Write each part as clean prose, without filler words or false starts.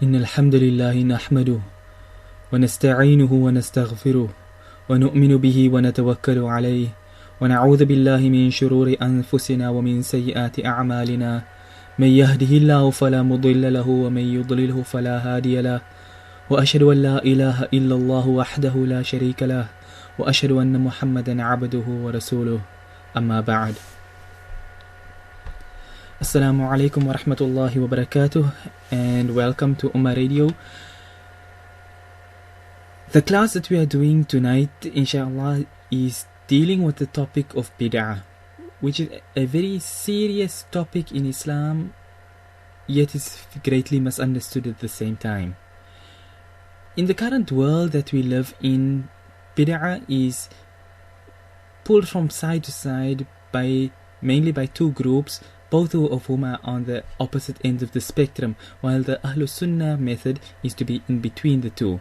إن الحمد لله نحمده ونستعينه ونستغفره ونؤمن به ونتوكل عليه ونعوذ بالله من شرور أنفسنا ومن سيئات أعمالنا من يهده الله فلا مضل له ومن يضلله فلا هادي له وأشهد أن لا إله إلا الله وحده لا شريك له وأشهد أن محمدا عبده ورسوله أما بعد. Assalamu alaikum wa rahmatullahi wa barakatuh, and welcome to Ummah Radio. The class that we are doing tonight, inshallah, is dealing with the topic of bid'ah, which is a very serious topic in Islam, yet is greatly misunderstood at the same time. In the current world that we live in, bid'ah is pulled from side to side mainly by two groups, both of whom are on the opposite ends of the spectrum, while the Ahlus Sunnah method is to be in between the two.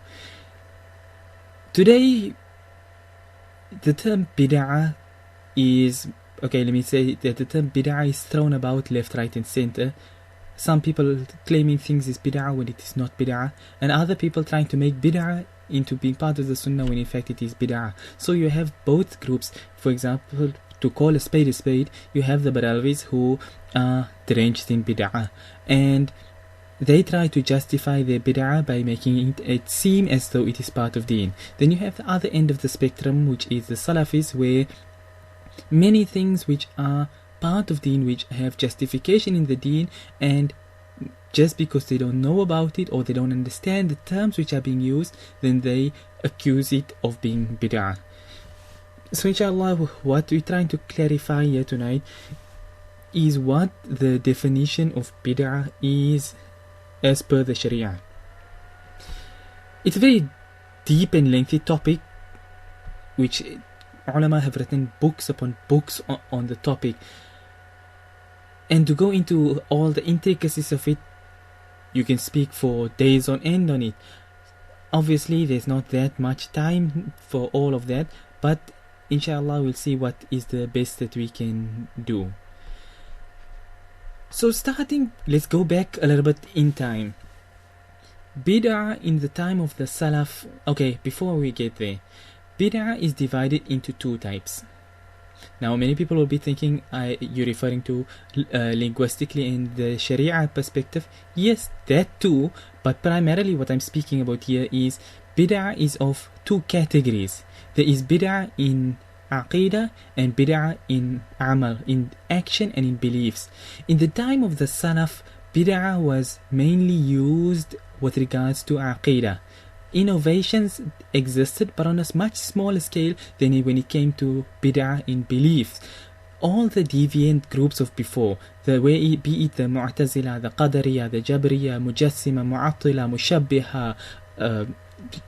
Today, the term bid'ah is, the term bid'ah is thrown about left, right and center. Some people claiming things is bid'ah when it is not bid'ah, and other people trying to make bid'ah into being part of the Sunnah when in fact it is bid'ah. So you have both groups. For example, to call a spade, you have the Baralvis who are drenched in bid'ah, and they try to justify their bid'ah by making it seem as though it is part of deen. Then you have the other end of the spectrum, which is the Salafis, where many things which are part of deen, which have justification in the deen, and just because they don't know about it or they don't understand the terms which are being used, then they accuse it of being bid'ah. So inshallah, what we're trying to clarify here tonight is what the definition of bid'ah is as per the Sharia. It's a very deep and lengthy topic, which Ulamaa have written books upon books on the topic. And to go into all the intricacies of it, you can speak for days on end on it. Obviously, there's not that much time for all of that, but inshallah, we'll see what is the best that we can do. So starting, let's go back a little bit in time. Bid'ah in the time of the Salaf. Okay, before we get there, bid'ah is divided into two types. Now, many people will be thinking, you're referring to linguistically in the Sharia perspective. Yes, that too, but primarily what I'm speaking about here is bid'ah is of two categories. There is bid'ah in aqidah and bid'ah in amal, in action and in beliefs. In the time of the Salaf, bid'ah was mainly used with regards to aqidah. Innovations existed, but on a much smaller scale than when it came to bid'ah in beliefs. All the deviant groups of before, be it the Mu'tazila, the Qadariyah, the Jabriyah, Mujassima, Mu'attila, Mushabbiha,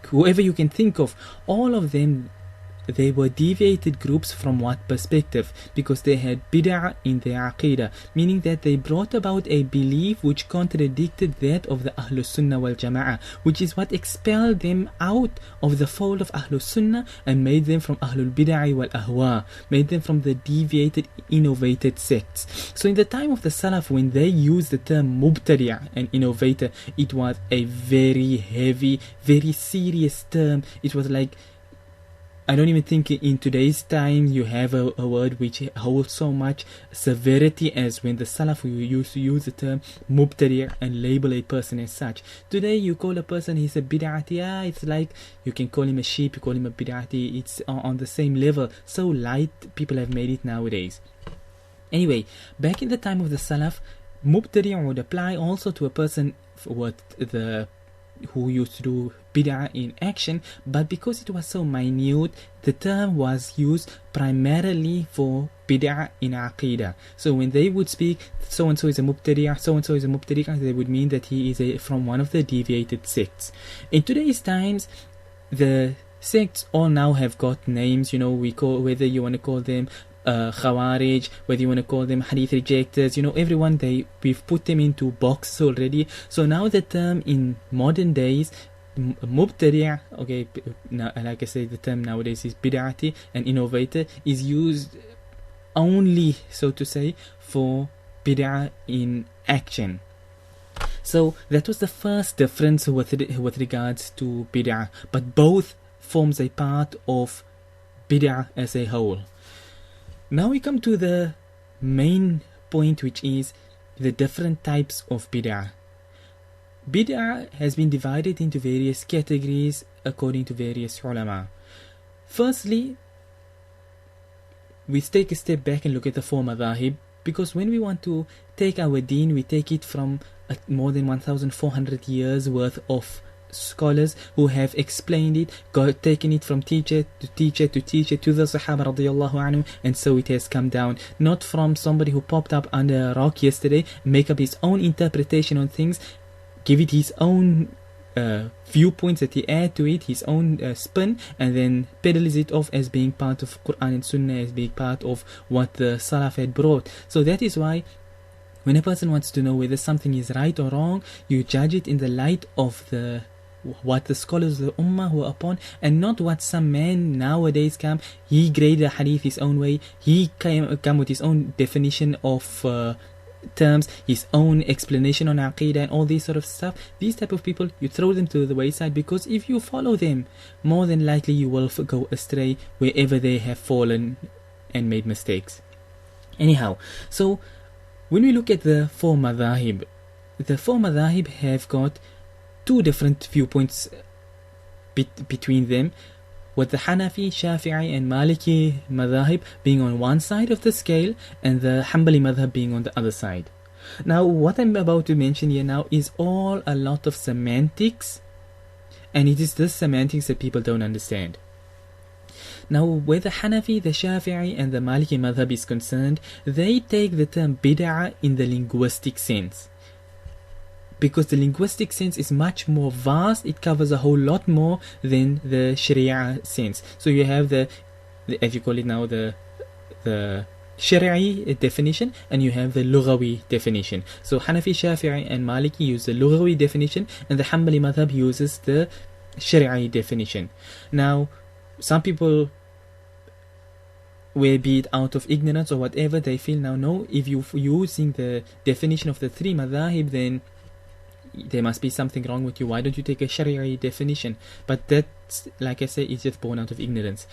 whoever you can think of, all of them, they were deviated groups from what perspective? Because they had bid'ah in their aqidah, meaning that they brought about a belief which contradicted that of the Ahlus Sunnah wal Jama'ah, which is what expelled them out of the fold of Ahlus Sunnah and made them from Ahlul Bid'ah wal Ahwa, made them from the deviated, innovated sects. So in the time of the Salaf, when they used the term mubtadi' and innovator, it was a very heavy, very serious term. It was like, I don't even think in today's time you have a word which holds so much severity as when the Salaf used to use the term mubtadi' and label a person as such. Today you call a person he's a bid'ati, it's like you can call him a sheep, you call him a bid'ati, it's on the same level. So light people have made it nowadays. Anyway, back in the time of the Salaf, mubtadi' would apply also to a person who used to do bid'ah in action, but because it was so minute, the term was used primarily for bid'ah in aqidah. So when they would speak, so-and-so is a mubtadi'ah, so-and-so is a mubtadi'ah, they would mean that he is from one of the deviated sects. In today's times, the sects all now have got names, whether you want to call them Khawarij, whether you want to call them Hadith rejectors, everyone, we've put them into boxes already. So now the term in modern days, mubtadi', like I say, the term nowadays is bid'ati, and innovator is used only, so to say, for bid'ah in action. So that was the first difference with regards to bid'ah. But both forms a part of bid'ah as a whole. Now we come to the main point, which is the different types of bid'ah. Bid'ah has been divided into various categories according to various ulama. Firstly, we take a step back and look at the four madhaahib, because when we want to take our deen, we take it from more than 1,400 years worth of scholars who have explained it, taken it from teacher to teacher to teacher to the Sahaba radiyallahu anhu, and so it has come down. Not from somebody who popped up under a rock yesterday, make up his own interpretation on things, give it his own viewpoints that he add to it, his own spin, and then peddles it off as being part of Quran and Sunnah, as being part of what the Salaf had brought. So that is why when a person wants to know whether something is right or wrong, you judge it in the light of what the scholars of the Ummah were upon, and not what some man nowadays come. He graded a hadith his own way, he come with his own definition of terms, his own explanation on Aqidah and all these sort of stuff. These type of people, you throw them to the wayside, because if you follow them, more than likely you will go astray wherever they have fallen and made mistakes. Anyhow, so when we look at the four madhaahib have got two different viewpoints between them, with the Hanafi, Shafi'i and Maliki madhahib being on one side of the scale and the Hanbali madhab being on the other side. Now what I'm about to mention here now is all a lot of semantics, and it is this semantics that people don't understand. Now where the Hanafi, the Shafi'i and the Maliki madhab is concerned, they take the term bid'ah in the linguistic sense, because the linguistic sense is much more vast. It covers a whole lot more than the Sharia sense. So you have the as you call it now, the Shari'i definition, and you have the Lughawi definition. So Hanafi, Shafi'i and Maliki use the Lughawi definition, and the Hanbali madhab uses the Shari'i definition. Now some people, where be it out of ignorance or whatever, they feel now, no, if you're using the definition of the three madhahib, then there must be something wrong with you. Why don't you take a Shari'i definition? But that's, like I say, it's just born out of ignorance.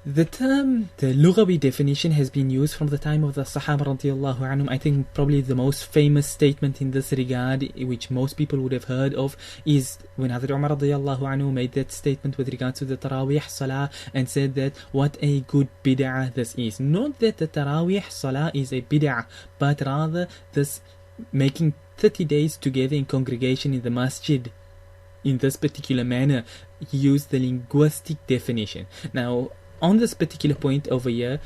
The term, the Lughawi definition, has been used from the time of the Sahaba radiyallahu anhum. I think probably the most famous statement in this regard, which most people would have heard of, is when Hazrat Umar radiyallahu anhu made that statement with regards to the Taraweeh Salah, and said that what a good bid'ah this is. Not that the Taraweeh Salah is a bid'ah, but rather this making 30 days together in congregation in the masjid in this particular manner. He used the linguistic definition. Now on this particular point over here,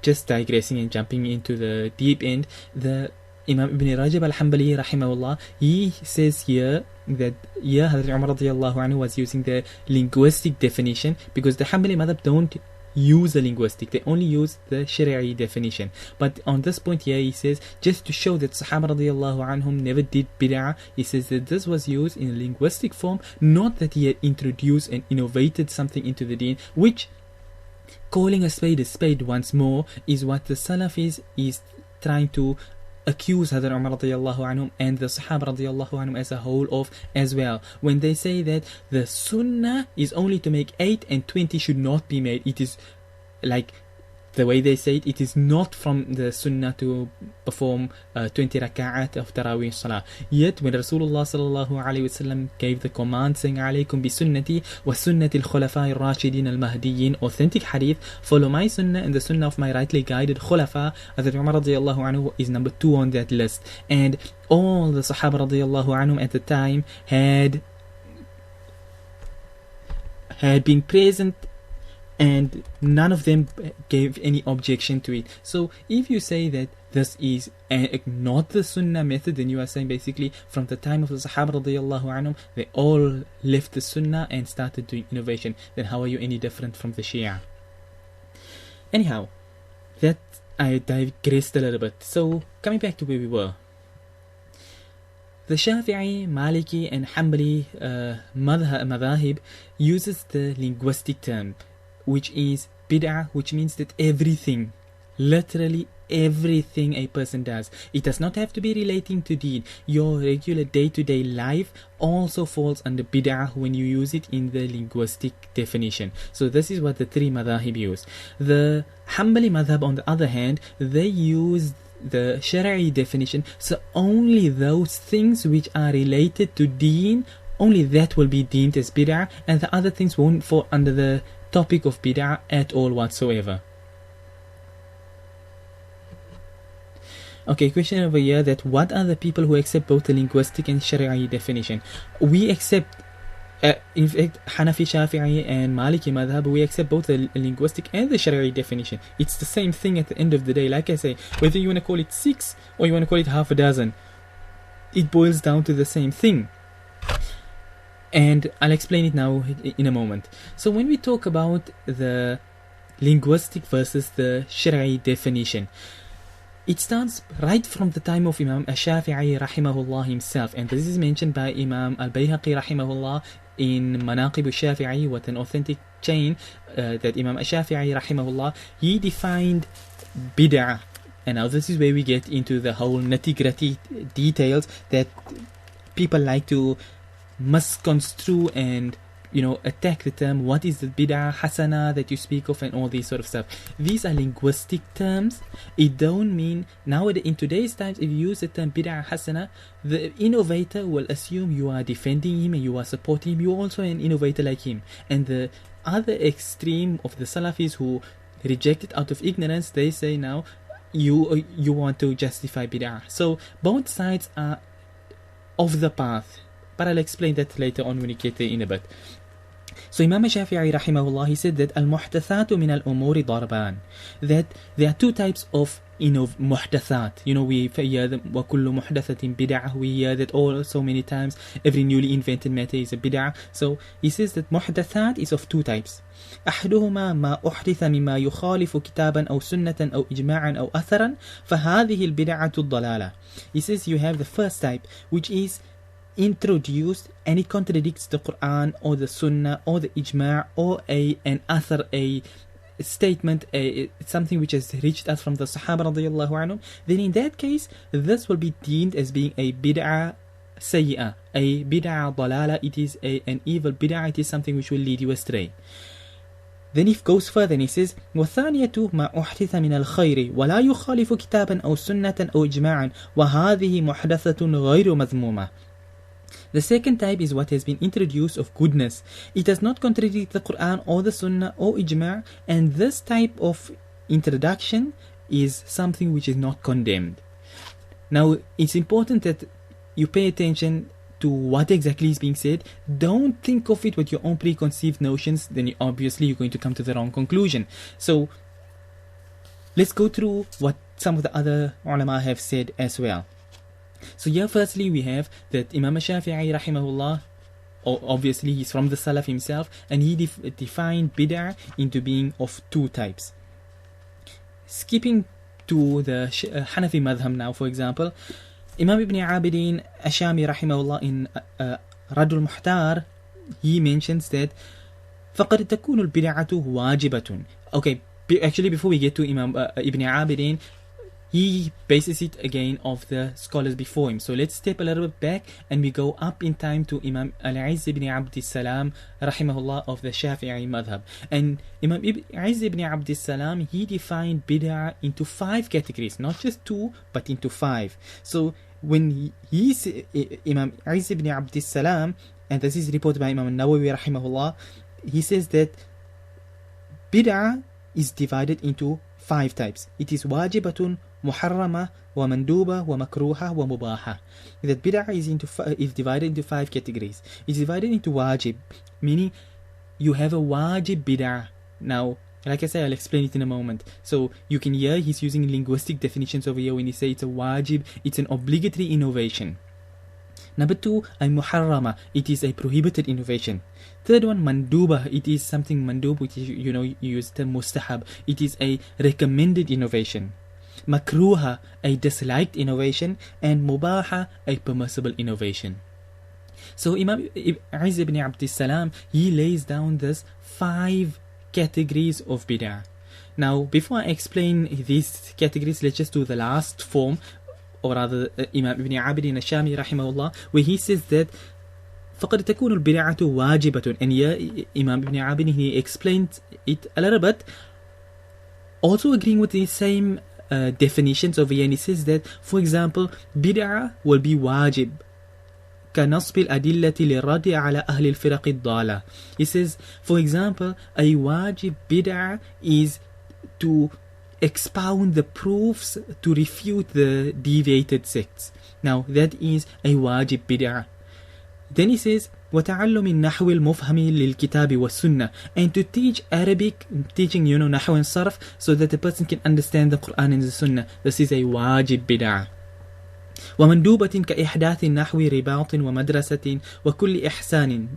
just digressing and jumping into the deep end, the Imam Ibn Rajab al-Hanbali rahimahullah, he says here that Hazrat Umar radiyallahu anhu was using the linguistic definition, because the Hanbali madhab don't use the linguistic, they only use the Shari'i definition. But on this point here, he says, just to show that Sahaba radiyallahu anhum never did bid'ah, he says that this was used in a linguistic form, not that he had introduced and innovated something into the deen, which, calling a spade once more, is what the Salafis is trying to accuse Hazrat Umar radiyallahu anhum and the Sahaba radiyallahu anhum as a whole of as well, when they say that the Sunnah is only to make 8 and 20 should not be made. It is like the way they say it, it is not from the Sunnah to perform 20 raka'at of Taraweeh Salah. Yet when Rasulullah sallallahu alayhi wasallam gave the command saying, alaykum bi sunnati wa sunnati al-khulafa ar-rashidin al-mahdiyyin, authentic hadith, follow my sunnah and the sunnah of my rightly guided khulafa, Hazrat Umar radiyallahu anhu is number 2 on that list. And all the Sahaba radiyallahu anhum at the time had been present, and none of them gave any objection to it. So if you say that this is not the Sunnah method, then you are saying basically from the time of the Sahaba radiyallahu anhum, they all left the Sunnah and started doing innovation. Then how are you any different from the Shia? Anyhow, that I digressed a little bit. So coming back to where we were, the Shafi'i, Maliki and Hanbali madhahib uses the linguistic term, which is bid'ah, which means that everything literally everything a person does. It does not have to be relating to deen. Your regular day-to-day life also falls under bid'ah when you use it in the linguistic definition. So this is what the three madhahib use. The Hanbali madhab, on the other hand, they use the Sharia definition, so only those things which are related to deen, only that will be deemed as bid'ah, and the other things won't fall under the topic of bid'ah at all whatsoever. Okay, question over here, that what are the people who accept both the linguistic and Sharia definition? We accept, in fact, Hanafi, Shafi'i and Maliki madhab, we accept both the linguistic and the Sharia definition. It's the same thing at the end of the day. Like I say, whether you want to call it 6 or you want to call it half a dozen, it boils down to the same thing. And I'll explain it now in a moment. So when we talk about the linguistic versus the Sharia definition, it starts right from the time of Imam Ash-Shafi'i rahimahullah himself, and this is mentioned by Imam Al-Bayhaqi rahimahullah in Manaqib Al-Shafi'i with an authentic chain, that Imam Ash-Shafi'i rahimahullah, he defined bid'ah. And now this is where we get into the whole nitty-gritty details that people like to misconstrue and, attack the term. What is the bid'ah hasana that you speak of, and all these sort of stuff. These are linguistic terms. It don't mean, nowadays, in today's times, if you use the term bid'ah hasana, the innovator will assume you are defending him and you are supporting him. You're also an innovator like him. And the other extreme of the Salafis who reject it out of ignorance, they say now, you want to justify bid'ah. So both sides are off the path. But I'll explain that later on when we get there in a bit. So Imam Shafi'i rahimahullah, he said that al-muhdathatu min al-umuri darban, that there are two types of muhdathat. We hear them, wa kullu muhdathatin bid'ah. We hear that all so many times. Every newly invented matter is a bid'ah. So he says that muhdathat is of two types. أحدهما ما أحدث مما يخالف كتابا أو سنة أو إجماعا أو أثرا فهذه البدعة الضلالة. He says you have the first type, which is introduced and it contradicts the Quran or the Sunnah or the Ijma' or an athar, a statement, something which has reached us from the Sahaba radiyallahu anhum. Then in that case, this will be deemed as being a bid'ah sayyi'ah, a bid'ah dalala. It is an evil bid'ah. It is something which will lead you astray. Then he goes further and he says وَالثَّانِيَةُ مَا أُحْدِثَ مِنَ الْخَيْرِ وَلَا يُخَالِفُ كِتَابًا أَوْ سُنَّةً أَوْ إِجْمَاعًا وَهَذِهِ مُحْدَثَةٌ غَيْرُ مَذْمُومَةٌ. The second type is what has been introduced of goodness. It does not contradict the Quran or the Sunnah or Ijma', and this type of introduction is something which is not condemned. Now, it's important that you pay attention to what exactly is being said. Don't think of it with your own preconceived notions, then obviously you're going to come to the wrong conclusion. So, let's go through what some of the other ulama have said as well. So here firstly we have that Imam Shafi'i rahimahullah, obviously he's from the Salaf himself, and he defined bid'ah into being of two types. Skipping to the Hanafi madhab now, for example, Imam Ibn Abidin Ashami rahimahullah in Radul Muhtar, he mentions that فَقَدْ تَكُونُ الْبِدْعَةُ وَاجِبَةٌ. Okay, actually before we get to Imam Ibn Abidin, he bases it again of the scholars before him. So let's step a little bit back and we go up in time to Imam Al-Izz ibn Abd Salam rahimahullah of the Shafi'i madhab. And Imam Izz ibn Abd Salam, he defined bid'ah into 5 categories, not just 2 but into 5. So when Imam Izz ibn Abd Salam, and this is reported by Imam Nawawi rahimahullah, he says that bid'ah is divided into 5 types. It is wajibatun, muharrama, wa manduba, wa makruha, wa mubaha. That bid'ah is divided into 5 categories. It's divided into wajib, meaning you have a wajib bid'ah. Now, like I said, I'll explain it in a moment. So you can hear he's using linguistic definitions over here when he says it's a wajib, it's an obligatory innovation. Number 2, a muharrama, it is a prohibited innovation. Third one, manduba, it is something mandub, which is, you use the mustahab, it is a recommended innovation. Makruha, a disliked innovation, and mubaha, a permissible innovation. So Imam Izz ibn Abd Salam, he lays down this 5 categories of bid'ah. Now, before I explain these categories, let's just do the last form, or rather Imam Ibn Abidin al-Shami rahimahullah, where he says that فقد تكون البدعة واجبة. And here Imam Ibn Abidin, he explained it a little bit, also agreeing with the same definitions over here, and he says that, for example, bid'ah will be wajib كنصب الأدلة للرد على أهل الفرق الضالة. He says, for example, a wajib bid'ah is to expound the proofs to refute the deviated sects. Now, that is a wajib bid'ah. Then he says, وتعلم النحو المفهم للكتاب والسنة, and to teach Arabic, teaching نحو and sarf, so that the person can understand the Quran and the Sunnah. This is a wajib bid'ah. ومندوبة كإحداث النحو رباط ومدرسة وكل إحسان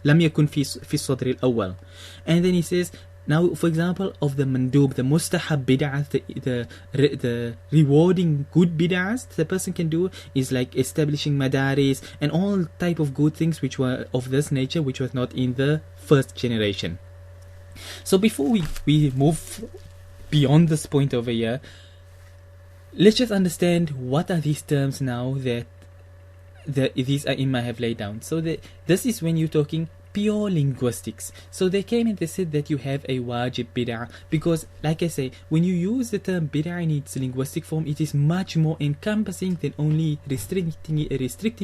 لم يكن في الصدر الأول. And then he says, now, for example, of the mandub, the mustahab bid'ah, the rewarding good bid'ahs the person can do is like establishing madaris and all type of good things which were of this nature, which was not in the first generation. So before we move beyond this point over here, let's just understand what are these terms now that these Ai-Imma have laid down. So this is when you're talking pure linguistics. So they came and they said that you have a wajib bid'ah, because like I say, when you use the term bid'ah in its linguistic form, it is much more encompassing than only restricting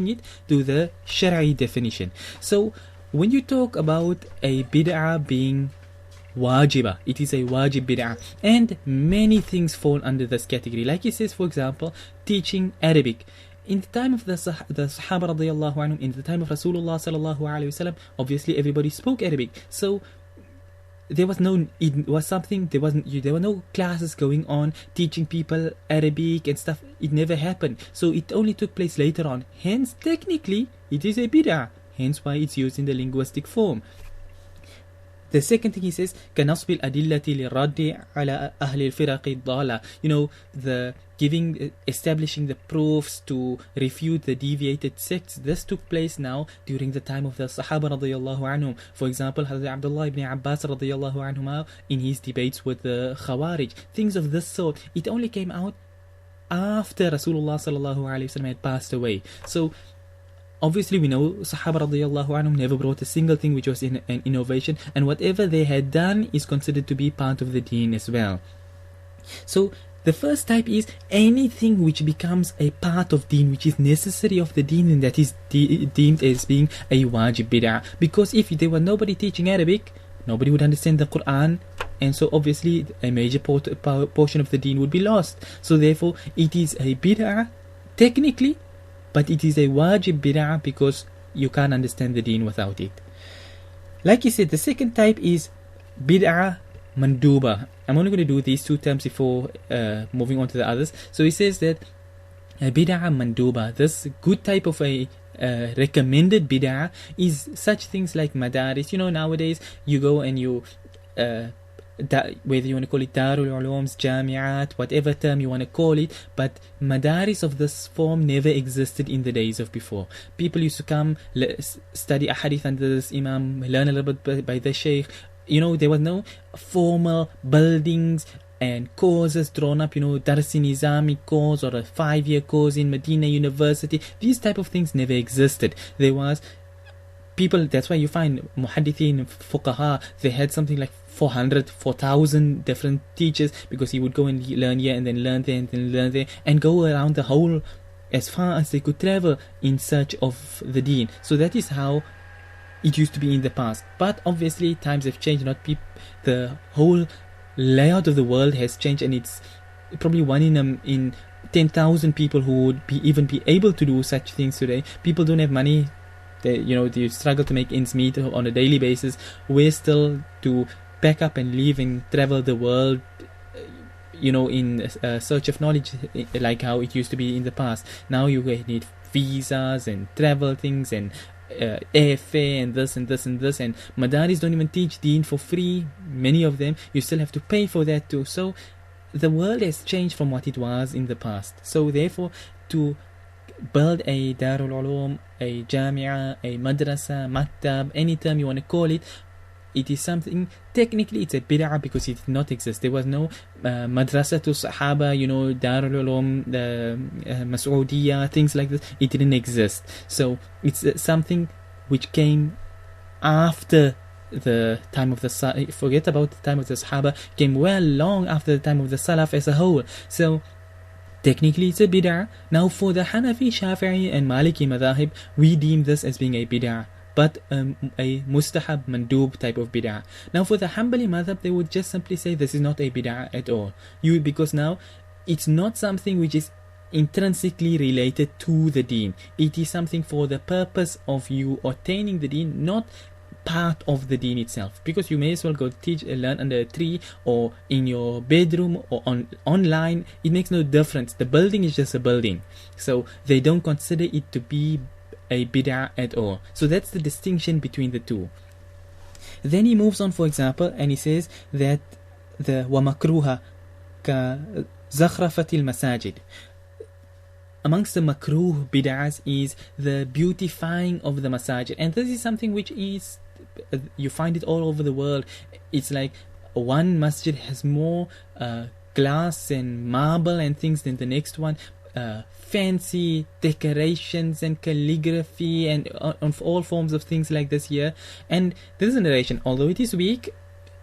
it to the Shari'i definition. So when you talk about a bid'ah being wajibah, it is a wajib bid'ah, and many things fall under this category. Like it says, for example, teaching Arabic. In the time of the Sahaba radiyallahu anhum, in the time of Rasulullah sallallahu alayhi wasallam, obviously everybody spoke Arabic. So there were no classes going on teaching people Arabic and stuff. It never happened. So it only took place later on. Hence, technically, it is a bid'ah. Hence why it's used in the linguistic form. The second thing he says, كنصب الأدلة للرد على أهل الفرق الضالة. The establishing the proofs to refute the deviated sects. This took place now during the time of the Sahaba radiyallahu anhum. For example, Hazrat Abdullah ibn Abbas radiyallahu anhuma in his debates with the Khawarij. Things of this sort. It only came out after Rasulullah sallallahu alayhi wasallam had passed away. So obviously, we know Sahaba radiyallahu anhum never brought a single thing which was an innovation, and whatever they had done is considered to be part of the deen as well. So the first type is anything which becomes a part of deen, which is necessary of the deen, and that is deemed as being a wajib bid'ah. Because if there were nobody teaching Arabic, nobody would understand the Quran, and so obviously a major portion of the deen would be lost. So therefore, it is a bid'ah technically, but it is a wajib bid'ah because you can't understand the deen without it. Like he said, the second type is bid'ah manduba. I'm only going to do these two terms before moving on to the others. So he says that bid'ah manduba, this good type of a recommended bid'ah, is such things like madaris. Nowadays you go and you whether you want to call it Darul, Jami'at, whatever term you want to call it, but madaris of this form never existed in the days of before. People used to come, study ahadith under this imam, learn a little bit by the sheikh. There was no formal buildings and courses drawn up, Darsi Nizami course or a 5-year course in Medina University. These type of things never existed. There was people, that's why you find muhaddithin, fuqaha, they had something like 4,000 different teachers, because he would go and learn here and then learn there and then learn there and go around the whole, as far as they could travel in search of the deen. So that is how it used to be in the past. But obviously times have changed. The whole layout of the world has changed, and it's probably one in 10,000 people who would even be able to do such things today. People don't have money. They struggle to make ends meet on a daily basis. We're still to pack up and leave and travel the world, in search of knowledge, like how it used to be in the past. Now you need visas and travel things and airfare and this and this and this, and madaris don't even teach deen for free. Many of them you still have to pay for that too. So the world has changed from what it was in the past. So therefore, to build a Darul Ulum, a Jamia, a Madrasa, Maktab, any term you want to call it, it is something, technically it's a bid'ah because it did not exist. There was no madrasatul sahaba, Darul, the Mas'udiyya, things like this. It didn't exist. So it's something which came after the time of the forget about the time of the Sahaba, came well long after the time of the Salaf as a whole. So technically it's a bid'ah. Now for the Hanafi, Shafi'i and Maliki Madhaahib, we deem this as being a bid'ah, but a mustahab, mandub type of bid'ah. Now for the Hanbali Madhab, they would just simply say this is not a bid'ah at all. Because now it's not something which is intrinsically related to the deen. It is something for the purpose of you attaining the deen, not part of the deen itself, because you may as well go learn under a tree or in your bedroom or online. It makes no difference. The building is just a building, so they don't consider it to be a bid'ah at all. So that's the distinction between the two. Then he moves on, for example, and he says that the وَمَكْرُوهَا كَزَخْرَفَةِ الْمَسَاجِدِ, amongst the makruh bid'ahs is the beautifying of the masajid, and this is something which is, you find it all over the world. It's like one masjid has more glass and marble and things than the next one, fancy decorations and calligraphy and on all forms of things like this here. And there is a narration, although it is weak,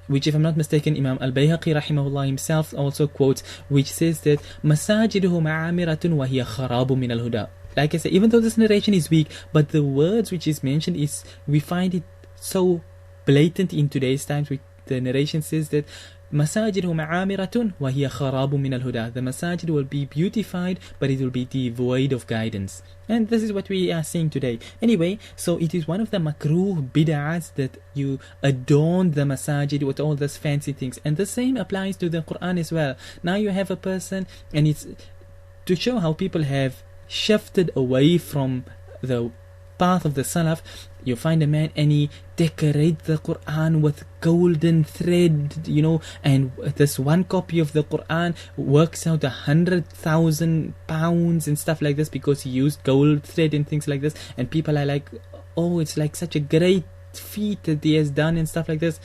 which, if I'm not mistaken, Imam al-Bayhaqi rahimahullah himself also quotes, which says that masajiduhu ma'amiratun wa hiya kharabu min al-huda. Like I said, even though this narration is weak, but the words which is mentioned is, we find it so blatant in today's times. The narration says that masajiduhu ma'amiratun wa hiya kharabu min al-huda. The masajid will be beautified, but it will be devoid of guidance. And this is what we are seeing today. Anyway, so it is one of the makruh bid'ahs that you adorn the masajid with all these fancy things. And the same applies to the Quran as well. Now you have a person, and it's to show how people have shifted away from the path of the Salaf. You find a man and he decorates the Quran with golden thread, and this one copy of the Quran works out 100,000 pounds and stuff like this because he used gold thread and things like this. And people are like, oh, it's like such a great feat that he has done and stuff like this.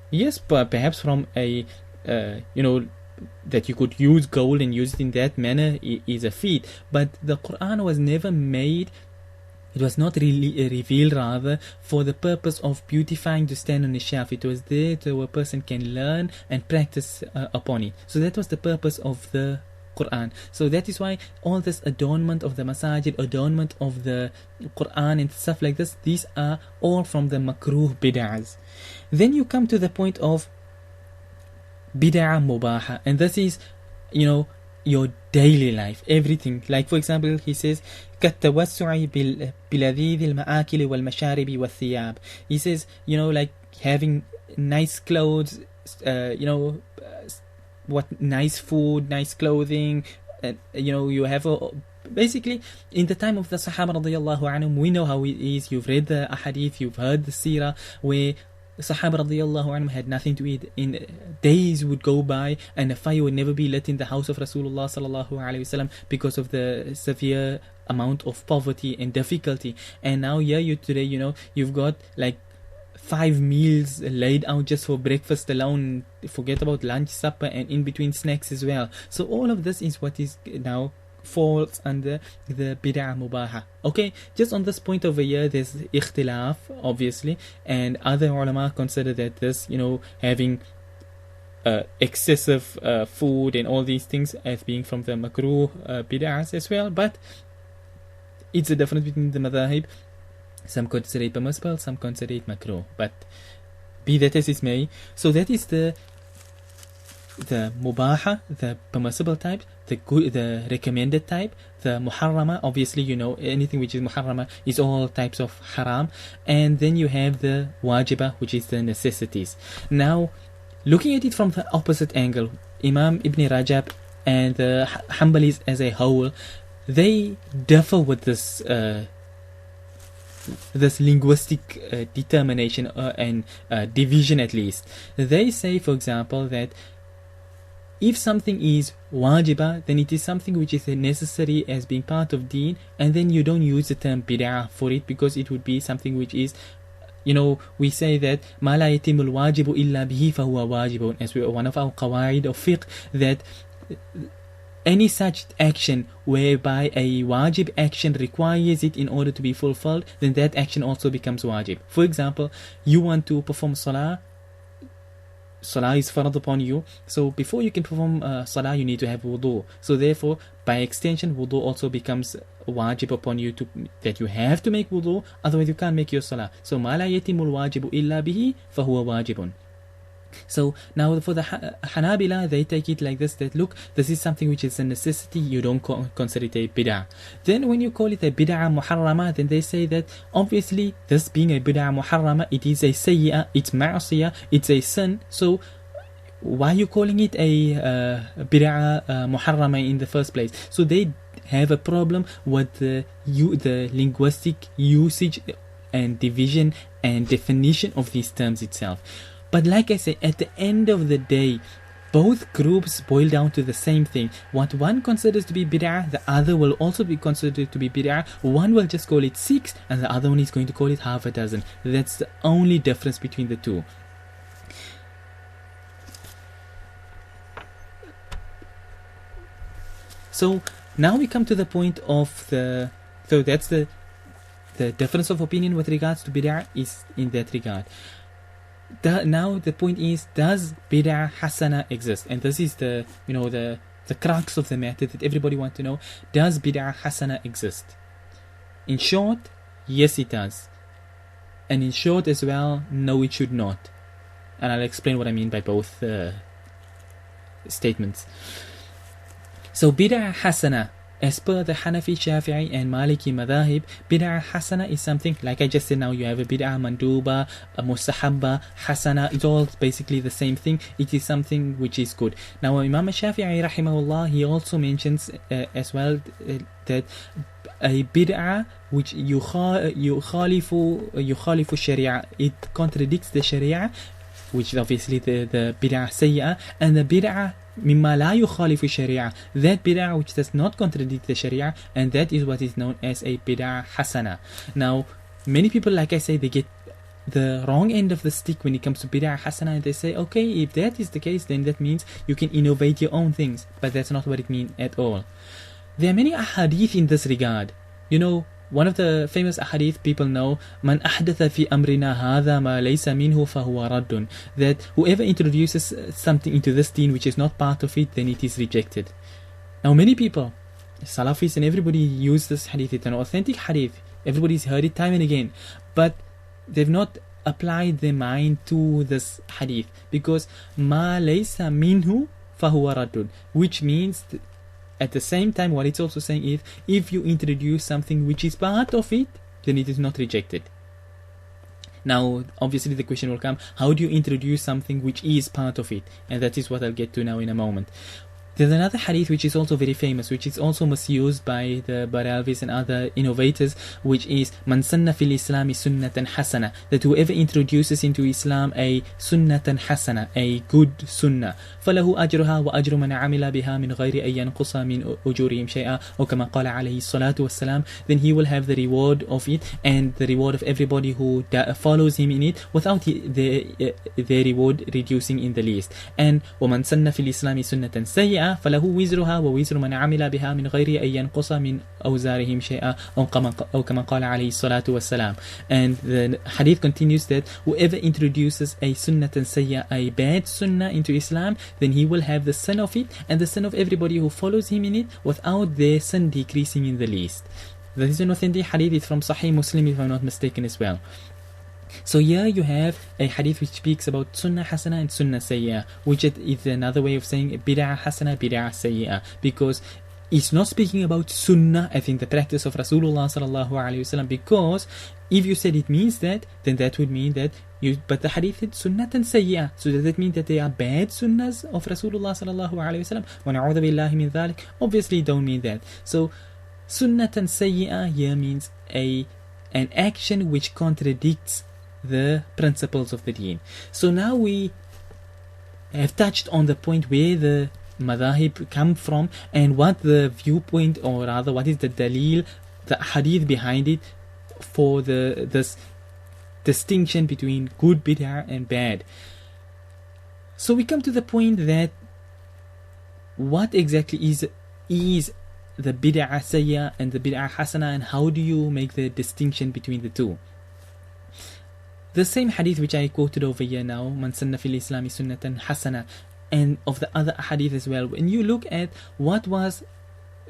Yes, but perhaps from a, that you could use gold and use it in that manner is a feat. But the Quran was never made, it was not really revealed rather for the purpose of beautifying to stand on a shelf. It was there so a person can learn and practice upon it. So that was the purpose of the Quran. So that is why all this adornment of the masajid, adornment of the Quran and stuff like this, these are all from the makruh bid'ahs. Then you come to the point of bid'ah mubaha, and this is, your daily life, everything. Like for example, he says كالتوسع بلذيذ المآكل والمشارب والثياب. He says, like having nice clothes, nice food, nice clothing, you have basically in the time of the Sahaba radiyallahu anhum, we know how it is. You've read the ahadith, you've heard the seerah, where Sahaba radiyallahu anhum had nothing to eat. In days would go by and a fire would never be lit in the house of Rasulullah sallallahu alaihi wasallam because of the severe amount of poverty and difficulty. And now here today, you've got like 5 meals laid out just for breakfast alone. Forget about lunch, supper, and in between snacks as well. So all of this is what is now falls under the bid'ah mubaha. Okay, just on this point over here, there's ikhtilaf, obviously, and other ulama consider that this, having excessive food and all these things as being from the makruh bid'ahs as well. But it's a difference between the madhaahib. Some consider it permissible, some consider it makruh. But be that as it may, so that is the mubaha, the permissible type, the recommended type, the muharrama. Obviously, anything which is muharrama is all types of haram. And then you have the wajiba, which is the necessities. Now, looking at it from the opposite angle, Imam Ibn Rajab and the Hanbalis as a whole, they differ with this linguistic determination and division at least. They say, for example, that if something is wajiba, then it is something which is necessary as being part of deen, and then you don't use the term bid'ah for it because it would be something which is You know, we say that ما لا يتم الواجب إلا به فهو واجب, as one of our qawaid of fiqh, that any such action whereby a wajib action requires it in order to be fulfilled, then that action also becomes wajib. For example, you want to perform salah. Salah is farad upon you, so before you can perform salah, you need to have wudu. So therefore, by extension, wudu also becomes wajib upon you, that you have to make wudu, otherwise you can't make your salah. So ma la yatimul wajibu illa bihi fahuwa wajibun. So now for the Hanabila, they take it like this, that look, this is something which is a necessity, you don't consider it a bid'ah. Then when you call it a bid'ah muharrama, then they say that obviously this being a bid'ah muharrama, it is a sayyi'ah, it's ma'asiyah, it's a sin. So why are you calling it a bid'ah muharrama in the first place? So they have a problem with the linguistic usage and division and definition of these terms itself. But like I say, at the end of the day, both groups boil down to the same thing. What one considers to be bid'ah, the other will also be considered to be bid'ah. One will just call it 6, and the other one is going to call it half a dozen. That's the only difference between the two. So now we come to the point of so that's the difference of opinion with regards to bid'ah is in that regard. Now the point is, does bid'ah hasana exist? And this is the crux of the matter that everybody wants to know. Does bid'ah hasana exist? In short, yes it does. And in short as well, no it should not. And I'll explain what I mean by both statements. So bid'ah hasana, as per the Hanafi, Shafi'i and Maliki Madhaahib, bid'ah hasana is something, like I just said now, you have a bid'ah manduba, a mustahabba, hasana, it's all basically the same thing. It is something which is good. Now Imam Shafi'i rahimahullah, he also mentions as well that a bid'ah which yukhalifu sharia, it contradicts the sharia, which is obviously the bid'ah sayyi'ah, and the bid'ah mimma la yukhalifu sharia, that bid'ah which does not contradict the sharia, and that is what is known as a bid'ah hasana. Now many people, like I say, they get the wrong end of the stick when it comes to bid'ah hasana, and they say, okay, if that is the case, then that means you can innovate your own things. But that's not what it means at all. There are many ahadith in this regard. You know, one of the famous ahadith people know, Man ahdatha fi amrina hadha ma laysa minhu fahuwa raddun, that whoever introduces something into this deen which is not part of it, then it is rejected. Now many people, Salafis and everybody use this hadith. It's an authentic hadith. Everybody's heard it time and again. But they've not applied their mind to this hadith, because ma laysa minhu fahuwa raddun, which means at the same time, what it's also saying is, if you introduce something which is part of it, then it is not rejected. Now, obviously the question will come, how do you introduce something which is part of it? And that is what I'll get to now in a moment. There's another hadith which is also very famous, which is also misused by the Baralvis and other innovators, which is Man sanna fil Islami sunnatan hasana, that whoever introduces into Islam a sunnatan hasana, a good sunnah, falahu ajruha wa ajru man amila biha min ghayri an yanqusa min ujurihim shay'a, or kama qala alayhi salatu wassalam, then he will have the reward of it and the reward of everybody who follows him in it, without their reward reducing in the least. And وَمَنْ سَنَّ فِي الْإِسْلَامِ سُنَّةً سَيِّئَةً فله وزرها ووزر من عمل بها من غير أن ينقص من أوزارهم شيئا أو كما قال عليه الصلاة والسلام. And the hadith continues that whoever introduces a sunnatan sayya, a bad sunnah into Islam, then he will have the sin of it and the sin of everybody who follows him in it, without their sin decreasing in the least. That is an authentic hadith. It's from Sahih Muslim, if I'm not mistaken as well. So here you have a hadith which speaks about sunnah hasana and sunnah sayyi'ah, which is another way of saying bid'ah hasana, bid'ah sayyi'ah, because it's not speaking about sunnah, I think the practice of Rasulullah sallallahu alaihi wasallam, because if you said it means that, then that would mean that but the hadith is sunnatan sayyi'ah, so does that mean that they are bad sunnahs of Rasulullah sallallahu alaihi wasallam? Wa na'udhu billahi min dhalik. Obviously don't mean that. So sunnatan sayyi'ah here means an action which contradicts the principles of the deen. So now we have touched on the point where the madhahib come from and what the viewpoint, or rather what is the dalil, the hadith behind it for this distinction between good bid'ah and bad. So we come to the point that what exactly is the bid'ah sayya and the bid'ah hasana, and how do you make the distinction between the two? The same hadith which I quoted over here now, man sanna fil islami sunnatan hasana, and of the other hadith as well. When you look at what was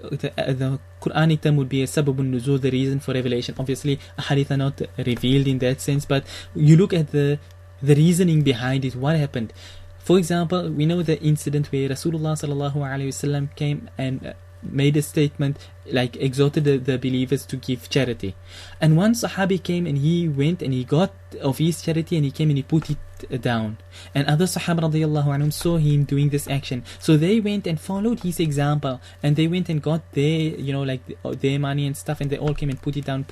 the Quranic term would be a sababun nuzul, the reason for revelation. Obviously, hadith are not revealed in that sense, but you look at the reasoning behind it, what happened. For example, we know the incident where Rasulullah sallallahu alaihi wasallam came and made a statement, like exhorted the believers to give charity. And one Sahabi came and he went and he got of his charity and he came and he put it down. And other Sahaba radiallahu anhum saw him doing this action. So they went and followed his example, and they went and got their, their money and stuff, and they all came and put it down,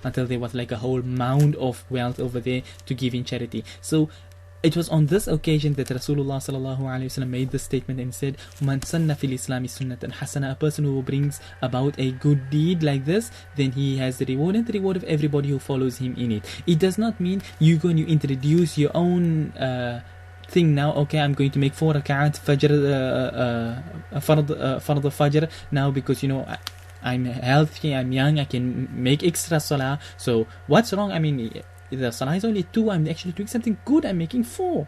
until there was like a whole mound of wealth over there to give in charity. So it was on this occasion that Rasulullah sallallahu alaihi wasallam made this statement and said, "Man sanna fil islami sunnatan hasana." A person who brings about a good deed like this, then he has the reward and the reward of everybody who follows him in it. It does not mean you go and you introduce your own thing now. Okay, I'm going to make 4 rak'at fajr, fard fajr now because I'm healthy, I'm young, I can make extra salah. So what's wrong? I mean, the salah is only 2, I'm actually doing something good, I'm making 4.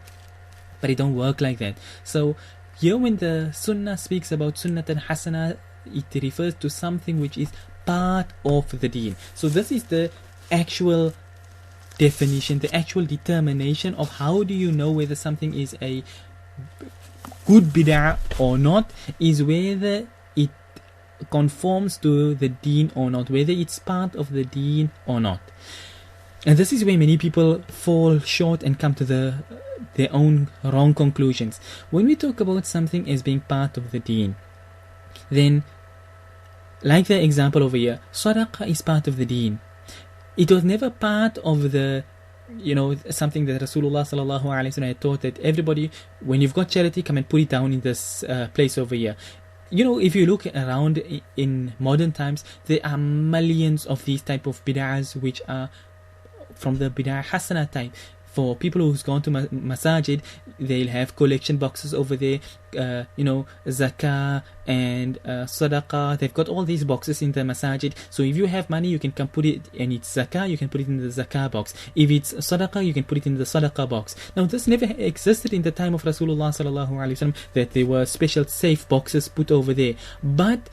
But it don't work like that. So here when the sunnah speaks about sunnatan hasana, it refers to something which is part of the deen. So this is the actual definition, the actual determination of how do you know whether something is a good bid'ah or not, is whether it conforms to the deen or not, whether it's part of the deen or not. And this is where many people fall short and come to their own wrong conclusions. When we talk about something as being part of the deen, then, like the example over here, sadaqah is part of the deen. It was never part of the, something that Rasulullah sallallahu alaihi wasallam had taught, that everybody, when you've got charity, come and put it down in this place over here. If you look around in modern times, there are millions of these type of bid'ahs which are from the bid'ah hasana type. For people who's gone to masajid, they'll have collection boxes over there, zakah and sadaqah. They've got all these boxes in the masajid. So if you have money, you can come put it, and it's zakah, you can put it in the zakah box. If it's sadaqah, you can put it in the sadaqah box. Now this never existed in the time of Rasulullah sallallahu alaihi wasallam, that there were special safe boxes put over there. But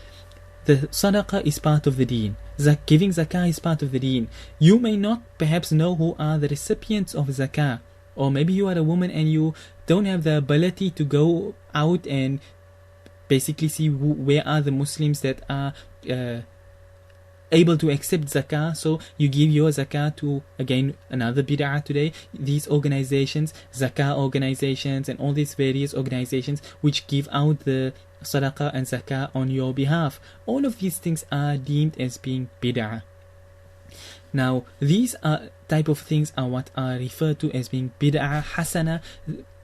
the sadaqah is part of the deen. Giving zakah is part of the deen. You may not perhaps know who are the recipients of zakah, or maybe you are a woman and you don't have the ability to go out and basically see where are the Muslims that are able to accept zakah. So you give your zakah to, again, another bid'ah today, these organizations, zakah organizations and all these various organizations which give out the sadaqah and zakah on your behalf. All of these things are deemed as being bid'ah. Now these type of things are what are referred to as being bid'ah hasana,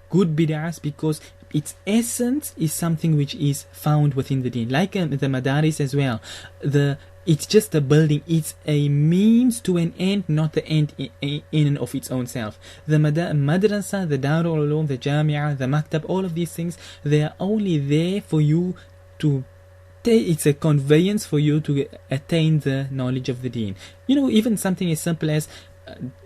good bid'ahs, because its essence is something which is found within the deen, like the madaris as well. It's just a building, it's a means to an end, not the end in and of its own self. The madrasa, the Darul, the Jami'ah, the Maktab, all of these things, they are only there for you to it's a conveyance for you to attain the knowledge of the deen. Even something as simple as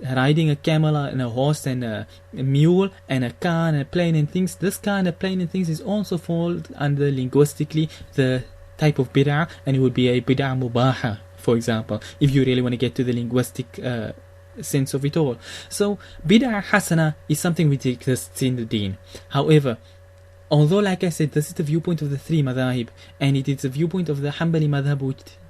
riding a camel and a horse and a mule and a car and a plane and things. This car and a plane and things is also fall under linguistically the type of bid'ah, and it would be a bid'ah mubaha, for example, if you really want to get to the linguistic sense of it all. So bid'ah hasana is something which exists in the deen. However, although, like I said, this is the viewpoint of the 3 Madhaahib, and it is the viewpoint of the Hanbali Madhab,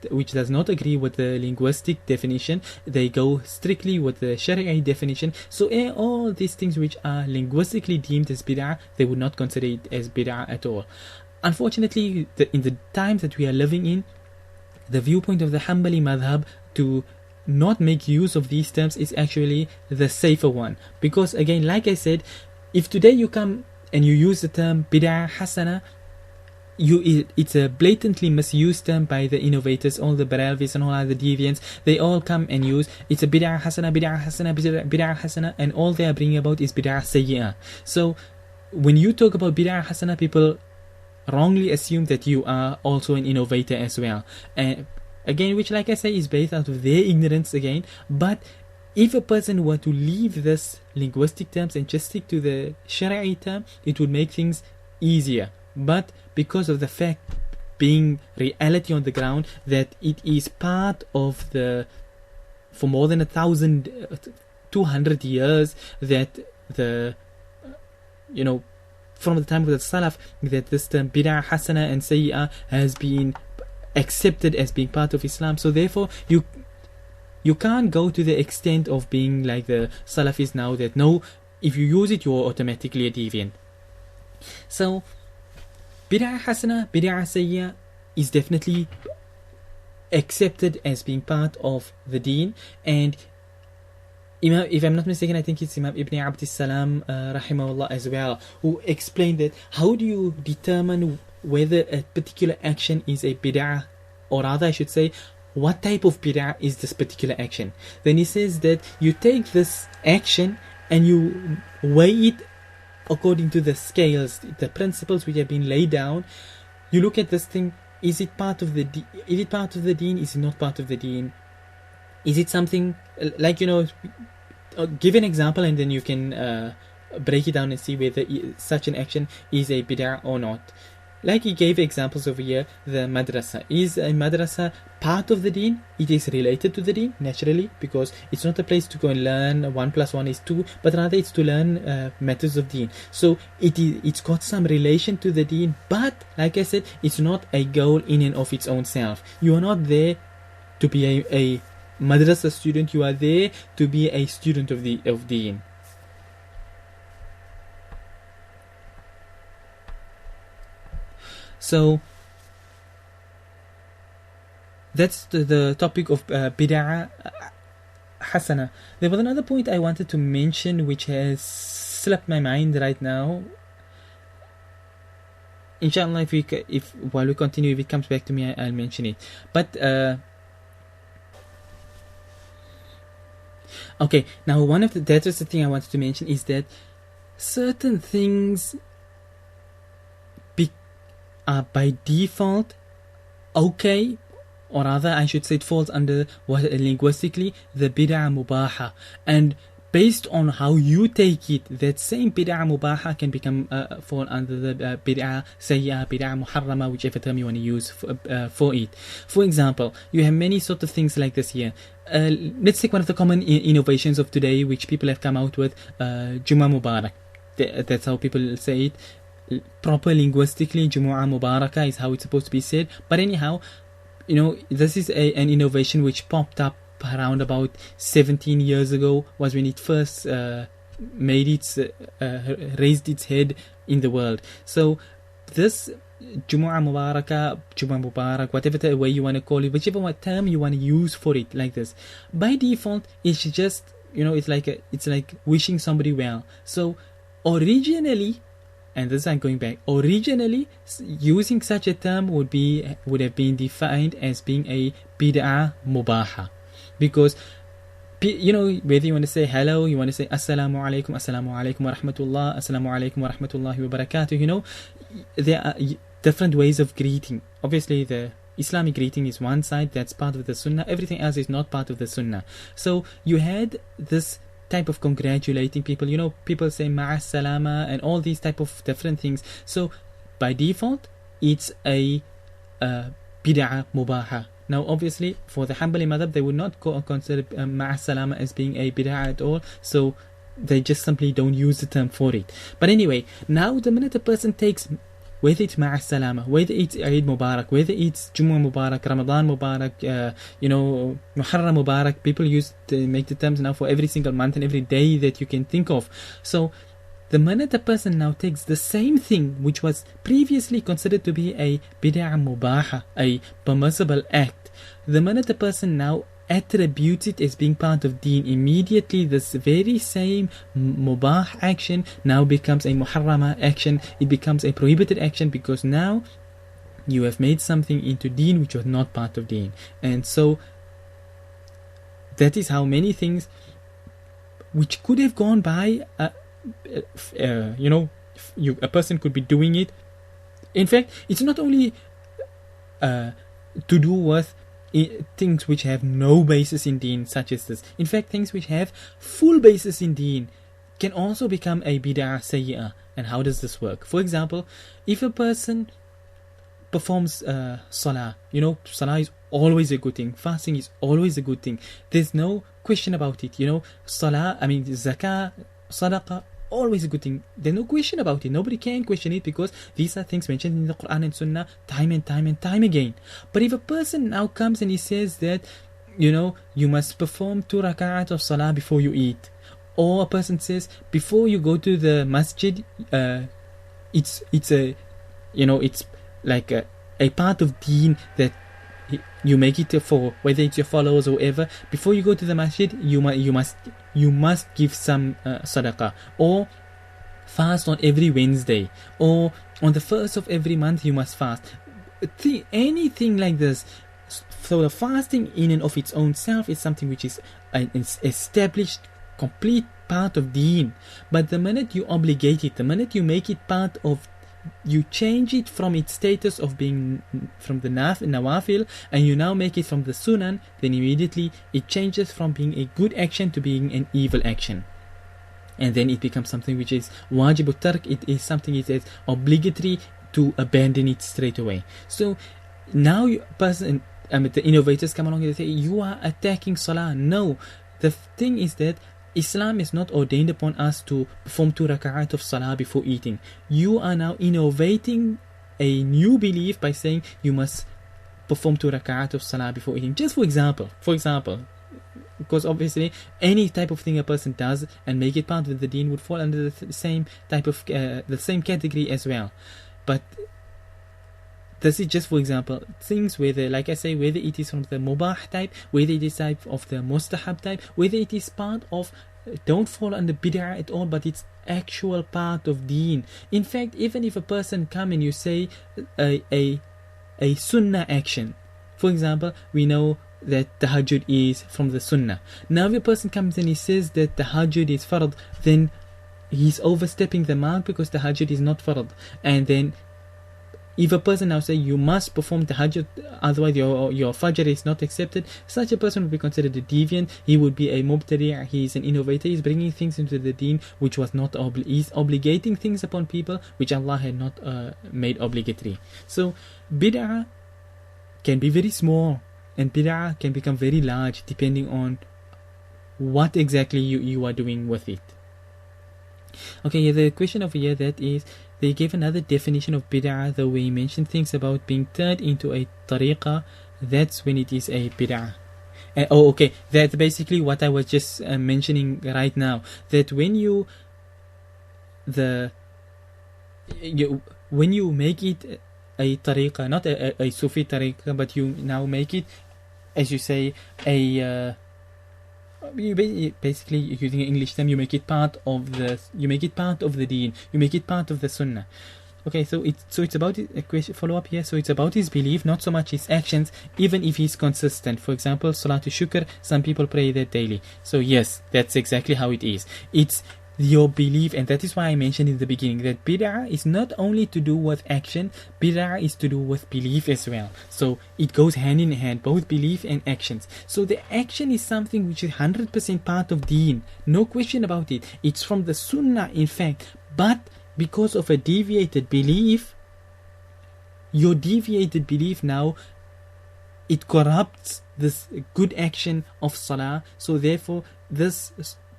which does not agree with the linguistic definition. They go strictly with the Sharia definition. So all these things which are linguistically deemed as bid'ah, they would not consider it as bid'ah at all. Unfortunately, in the times that we are living in, the viewpoint of the Hanbali Madhab to not make use of these terms is actually the safer one. Because again, like I said, if today you come and you use the term bid'ah hasana, it's a blatantly misused term by the innovators, all the Baralvis and all other deviants. They all come and use it's a bid'ah hasana, bid'ah hasana, bid'ah hasana, and all they are bringing about is bid'ah sayyi'ah. So when you talk about bid'ah hasana, people wrongly assume that you are also an innovator as well. And again, which, like I say, is based out of their ignorance again. But if a person were to leave this linguistic terms and just stick to the Sharia term, it would make things easier. But because of the fact being reality on the ground that it is part of the, for more than 1,200 years, that the, from the time of the Salaf, that this term bid'ah hasana and sayyi'ah has been accepted as being part of Islam. So therefore you can't go to the extent of being like the Salafis now, that no, if you use it you're automatically a deviant. So bid'ah hasana, bid'ah sayyi'ah is definitely accepted as being part of the deen. And if I'm not mistaken, I think it's Imam Ibn Abd Salam rahimahullah as well, who explained that how do you determine whether a particular action is a bid'ah, or rather I should say, what type of bid'ah is this particular action. Then he says that you take this action and you weigh it according to the scales, the principles which have been laid down. You look at this thing, is it part of the deen? Is it part of the deen? Is it not part of the deen? Is it something like, give an example and then you can break it down and see whether such an action is a bid'ah or not. Like he gave examples over here, the madrasa. Is a madrasa part of the deen? It is related to the deen, naturally, because it's not a place to go and learn 1 + 1 = 2, but rather it's to learn matters of deen. So it's got some relation to the deen, but like I said, it's not a goal in and of its own self. You are not there to be a madrasa student, you are there to be a student of deen. So that's the topic of bid'ah hasana. There was another point I wanted to mention which has slipped my mind right now. Inshallah, if while we continue, if it comes back to me, I'll mention it. But okay, now that was the thing I wanted to mention, is that certain things are by default okay, or rather I should say it falls under what linguistically the bid'ah mubaha, and based on how you take it, that same bid'ah mubaha can become fall under the bid'ah sayyi'ah, bid'ah muharrama, whichever term you want to use for it. For example, you have many sort of things like this here. Let's take one of the common innovations of today which people have come out with, Juma Mubarak. That's how people say it. Proper linguistically, Jumu'ah Mubarakah is how it's supposed to be said. But anyhow, this is an innovation which popped up around about 17 years ago, was when it first raised its head in the world. So this Jumu'ah Mubarakah, Jumu'ah Mubarak, whatever way you want to call it, whichever term you want to use for it, like this, by default it's just it's like wishing somebody well. So originally, and this I'm going back, originally using such a term would have been defined as being a bid'ah mubaha, because whether you want to say hello, you want to say assalamu alaikum wa rahmatullah, assalamu alaikum wa rahmatullahi wa barakatuh, there are different ways of greeting. Obviously the Islamic greeting is one side, that's part of the sunnah, everything else is not part of the sunnah. So you had this type of congratulating people, people say ma'a salama and all these type of different things. So by default it's a bid'ah mubaha. Now obviously for the Hanbali madhab, they would not consider ma'a salama as being a bid'ah at all, so they just simply don't use the term for it. But anyway, now the minute a person takes, whether it's ma'a salama, whether it's Eid Mubarak, whether it's Jumu'ah Mubarak, Ramadan Mubarak, Muharram Mubarak, people make the terms now for every single month and every day that you can think of. So the minute a person now takes the same thing which was previously considered to be a bid'ah mubaha, a permissible act, the minute a person now attributes it as being part of deen, immediately this very same mubah action now becomes a muharrama action. It becomes a prohibited action, because now you have made something into deen which was not part of deen. And so that is how many things which could have gone by, a person could be doing it. In fact, it's not only to do with things which have no basis in deen, such as this. In fact, things which have full basis in deen can also become a bid'ah sayyi'ah. And how does this work? For example, if a person performs salah, salah is always a good thing, fasting is always a good thing, there's no question about it. Salah, zakah, sadaqah, always a good thing. There's no question about it. Nobody can question it, because these are things mentioned in the Quran and Sunnah time and time and time again. But if a person now comes and he says that, you must perform 2 rak'at of salah before you eat, or a person says before you go to the masjid, it's like a part of deen that you make it for, whether it's your followers or whatever. Before you go to the masjid, you must give some sadaqah, or fast on every Wednesday, or on the first of every month you must fast. Anything like this. So the fasting in and of its own self is something which is an established, complete part of deen. But the minute you obligate it, the minute you make it part of, you change it from its status of being from the nawafil, and you now make it from the sunan, then immediately it changes from being a good action to being an evil action. And then it becomes something which is wajib tark. It is something which is obligatory to abandon it straight away. So now the innovators come along and they say, you are attacking salah. No, the thing is that Islam is not ordained upon us to perform 2 rak'at of salah before eating. You are now innovating a new belief by saying you must perform 2 rak'at of salah before eating. Just for example, because obviously any type of thing a person does and make it part of the deen would fall under the same type of the same category as well. But this is just, for example, things whether, like I say, whether it is from the mubah type, whether it is type of the mustahab type, whether it is part of, don't fall under bid'ah at all, but it's actual part of deen. In fact, even if a person come and you say a sunnah action, for example, we know that tahajjud is from the sunnah. Now if a person comes and he says that tahajjud is fard, then he's overstepping the mark, because tahajjud is not fard. And then if a person now say you must perform tahajjud, otherwise your fajr is not accepted, such a person would be considered a deviant. He would be a mubtadi', he is an innovator, he is bringing things into the deen which was not he's obligating things upon people which Allah had not made obligatory. So bid'ah can be very small, and bid'ah can become very large depending on what exactly you are doing with it. Okay, the question over here, that is, they gave another definition of bid'ah, the way he mentioned things about being turned into a tariqah. That's when it is a bid'ah. Okay, that's basically what I was just mentioning right now. That when you make it a tariqah, not a Sufi tariqah, but you now make it, as you say, basically using an English term, you make it part of the deen, you make it part of the sunnah. Okay, so it's about a question follow up here. So it's about his belief, not so much his actions, even if he's consistent. For example, Salatul Shukr, some people pray that daily. So yes, that's exactly how it is. It's your belief, and that is why I mentioned in the beginning that bid'ah is not only to do with action, bid'ah is to do with belief as well. So it goes hand in hand, both belief and actions. So the action is something which is 100% part of deen, no question about it. It's from the sunnah, in fact. But because of a deviated belief, your deviated belief now, it corrupts this good action of salah. So therefore, this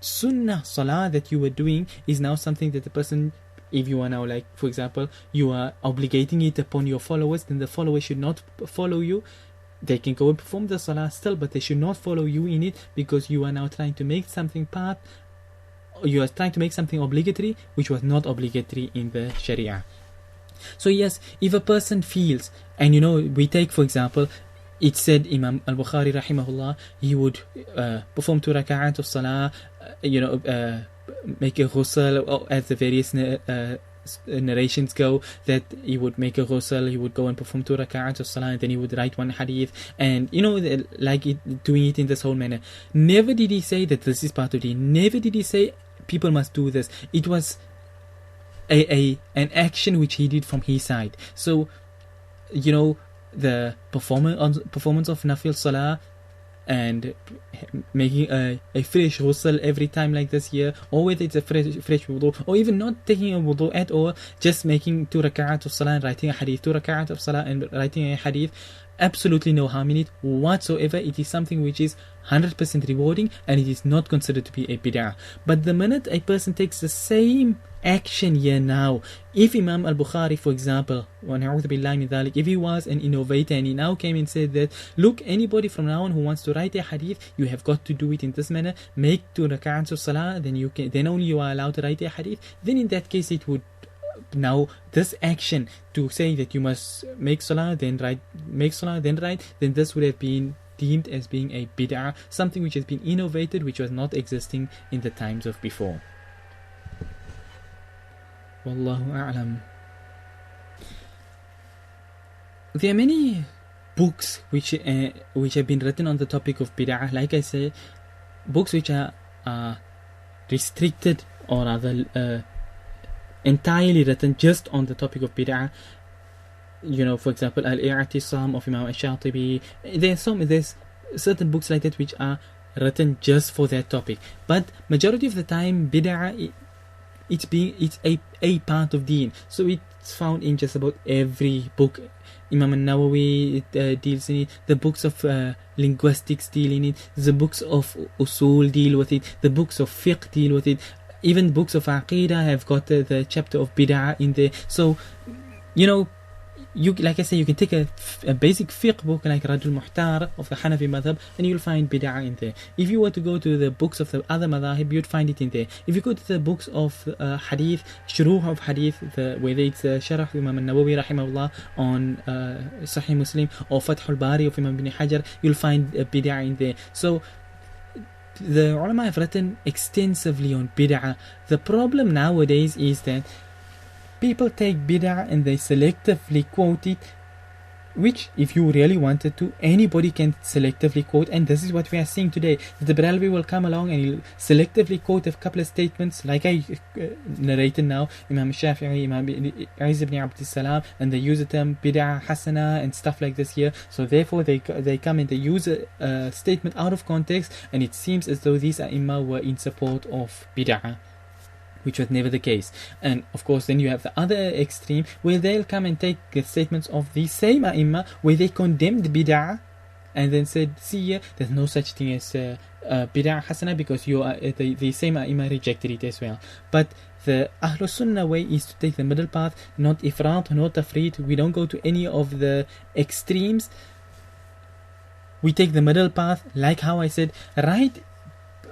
sunnah salah that you were doing is now something that the person, if you are now, like for example, you are obligating it upon your followers, then the followers should not follow you. They can go and perform the salah still, but they should not follow you in it, because you are now trying to make something you are trying to make something obligatory which was not obligatory in the Sharia. So yes, if a person feels, and we take for example, it said Imam al-Bukhari rahimahullah, he would perform 2 rak'at of salah, make a ghusl at the various narrations go, that he would make a ghusl, he would go and perform 2 rak'ats of salah, and then he would write one hadith, and doing it in this whole manner. Never did he say that this is part of deen. Never did he say people must do this. It was an action which he did from his side. So, the performance of nafil salah and making a fresh ghusl every time like this here, or whether it's a fresh wudu, or even not taking a wudu at all, just making 2 rak'at of salah and writing a hadith, 2 rak'at of salah and writing a hadith, absolutely no harm in it whatsoever. It is something which is 100% rewarding, and it is not considered to be a bid'ah. But the minute a person takes the same action here now, if Imam al-Bukhari, for example, if he was an innovator and he now came and said that, look, anybody from now on who wants to write a hadith, you have got to do it in this manner, make 2 rak'ats of salah, then only you are allowed to write a hadith, then in that case it would, now this action to say that you must make salah then write, then this would have been deemed as being a bid'ah, something which has been innovated, which was not existing in the times of before. Wallahu a'lam. There are many books which have been written on the topic of bid'ah. Like I say, books which are restricted, or rather entirely written just on the topic of bid'ah. For example, Al-I'tisam of Imam al-Shatibi. There's certain books like that which are written just for that topic. But majority of the time, bid'ah, it's a part of deen. So it's found in just about every book. Imam al-Nawawi deals in it. The books of linguistics deal in it. The books of usul deal with it. The books of fiqh deal with it. Even books of Aqidah have got the chapter of bid'ah in there. So, like I say, you can take a basic fiqh book like Radul Muhtar of the Hanafi Madhab, and you'll find bid'ah in there. If you were to go to the books of the other Madhaahib, you'd find it in there. If you go to the books of hadith, shuruh of hadith, whether it's Sharh of Imam al-Nawawi rahimahullah on Sahih Muslim, or Fath al-Bari of Imam ibn Hajar, you'll find bid'ah in there. So, the ulama have written extensively on bid'ah. The problem nowadays is that people take bid'ah and they selectively quote it, which, if you really wanted to, anybody can selectively quote, and this is what we are seeing today. The Baralwi will come along and he'll selectively quote a couple of statements, like I narrated now, Imam Shafi'i, Imam Isa ibn Abd Salam, and they use the term bid'ah hasana and stuff like this here. So therefore they come and they use a statement out of context, and it seems as though these ai*imma were in support of bid'ah, which was never the case. And of course then you have the other extreme, where they'll come and take the statements of the same ai*imma where they condemned bid'ah and then said, see here, there's no such thing as bid'ah hasana, because the same ai*imma rejected it as well. But the Ahlul Sunnah way is to take the middle path, not ifrat, not tafreed. We don't go to any of the extremes. We take the middle path, like how I said, right,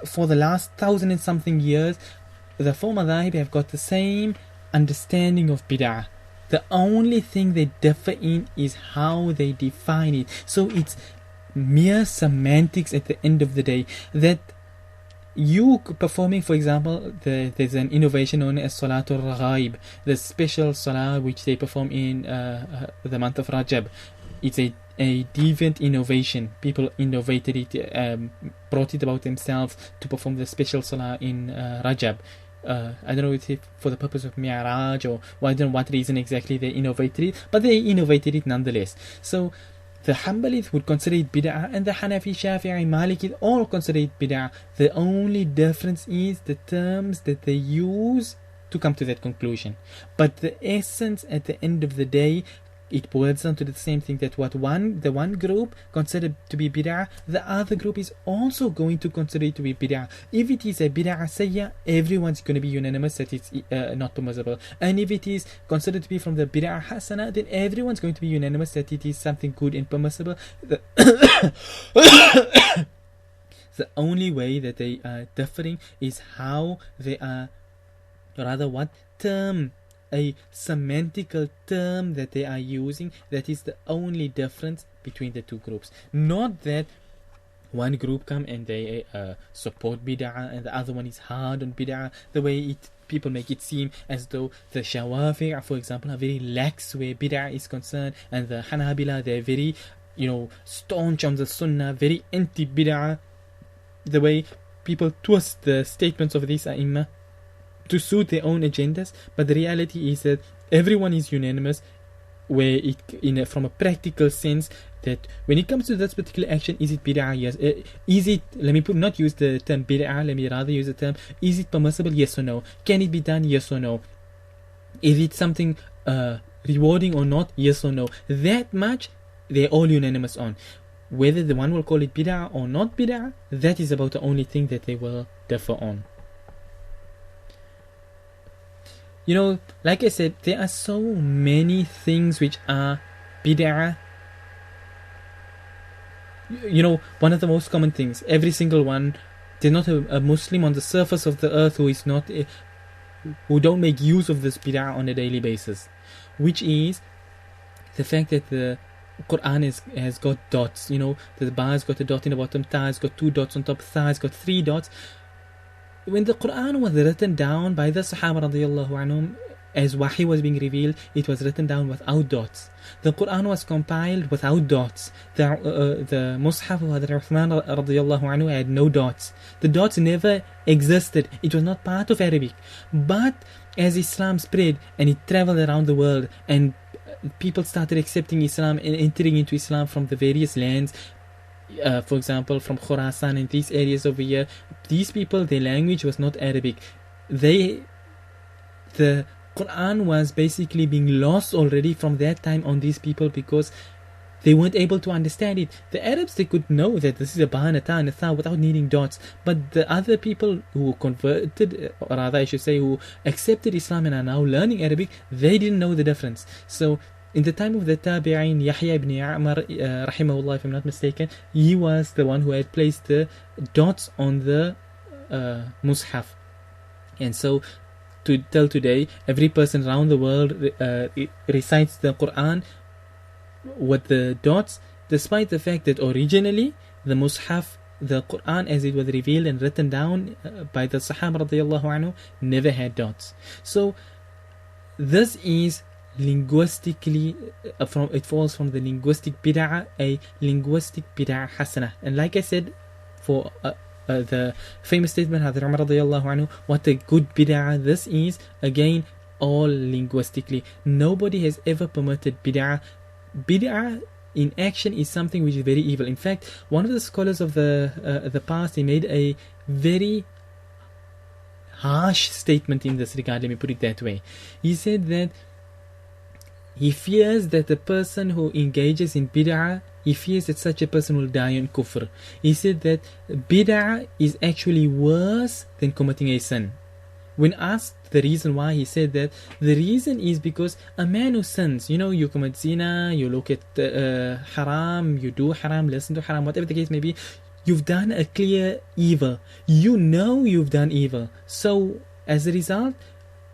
for the last 1,000 and something years, the four Madhaahib have got the same understanding of bid'ah. The only thing they differ in is how they define it. So it's mere semantics at the end of the day. That you performing, for example, there's an innovation known as Salatul Raghaib, the special salah which they perform in the month of Rajab. It's a deviant innovation. People innovated it, brought it about themselves to perform the special salah in Rajab. I don't know if for the purpose of Mi'raj, or I don't know what reason exactly they innovated it, but they innovated it nonetheless. So the Hanbalis would consider it bid'ah, and the Hanafi, Shafi'i, Maliki all consider it bid'ah. The only difference is the terms that they use to come to that conclusion. But the essence at the end of the day, it boils down to the same thing, that the one group considered to be bid'ah, the other group is also going to consider it to be bid'ah. If it is a bid'ah sayya, everyone's going to be unanimous that it's not permissible. And if it is considered to be from the bid'ah hasana, then everyone's going to be unanimous that it is something good and permissible. The only way that they are differing is how they are, rather what term, a semantical term that they are using. That is the only difference between the two groups. Not that one group come and they support bid'ah, and the other one is hard on bid'ah. The way people make it seem as though the Shawafi', for example, are very lax where bid'ah is concerned, and the Hanabila, they're very, staunch on the Sunnah, very anti-bid'ah. The way people twist the statements of these A'imma to suit their own agendas, but the reality is that everyone is unanimous where from a practical sense, that when it comes to this particular action, is it bid'ah? Yes. Is it, not use the term bid'ah, let me rather use the term, is it permissible? Yes or no? Can it be done? Yes or no? Is it something rewarding or not? Yes or no? That much they're all unanimous on. Whether the one will call it bid'ah or not bid'ah, that is about the only thing that they will differ on. Like I said, there are so many things which are bid'ah. One of the most common things, every single one, there's not a Muslim on the surface of the earth who don't make use of this bid'ah on a daily basis, which is the fact that the Quran has got dots. The ba has got a dot in the bottom, ta has got 2 dots on top, tha has got 3 dots. When the Quran was written down by the Sahaba radiyallahu anhum, as wahi was being revealed, it was written down without dots. The Quran was compiled without dots. The Mus'ab of Hadrat Uthman radiyallahu anhu had no dots. The dots never existed. It was not part of Arabic. But as Islam spread and it traveled around the world, and people started accepting Islam and entering into Islam from the various lands, for example, from Khurasan and these areas over here, these people, their language was not Arabic. The Quran was basically being lost already from that time on these people, because they weren't able to understand it. The Arabs, they could know that this is a ba and a ta and a tha without needing dots, but the other people who converted, or rather I should say who accepted Islam and are now learning Arabic, they didn't know the difference. So in the time of the Tabi'in, Yahya ibn A'mar, rahimahullah, if I'm not mistaken, he was the one who had placed the dots on the Mus'haf. And so, till today, every person around the world recites the Quran with the dots, despite the fact that originally the Mus'haf, the Quran as it was revealed and written down by the Sahaba radiyallahu anhu, never had dots. So, this is linguistically it falls from the linguistic bid'ah, a linguistic bid'ah hasana. And like I said, for the famous statement Hadrat Umar radiyallahu anhu, what a good bid'ah this is, again, all linguistically. Nobody has ever permitted bid'ah. Bid'ah in action is something which is very evil. In fact, one of the scholars of the past, he made a very harsh statement in this regard, let me put it that way. He said that he fears that the person who engages in bid'ah, he fears that such a person will die in kufr. He said that bid'ah is actually worse than committing a sin. When asked the reason why, he said that the reason is because a man who sins, you commit zina, you look at haram, you do haram, listen to haram, whatever the case may be, you've done a clear evil. You know you've done evil. So, as a result,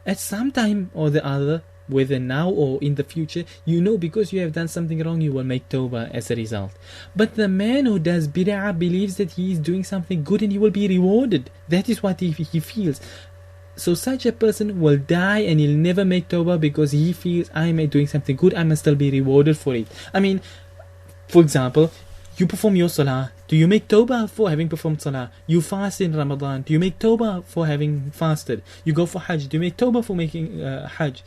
at some time or the other, whether now or in the future, because you have done something wrong, you will make tawbah as a result. But the man who does bid'ah believes that he is doing something good and he will be rewarded. That is what he feels. So such a person will die and he'll never make tawbah because he feels, I am doing something good, I must still be rewarded for it. I mean, for example, you perform your salah. Do you make tawbah for having performed salah? You fast in Ramadan. Do you make tawbah for having fasted? You go for hajj. Do you make tawbah for making hajj?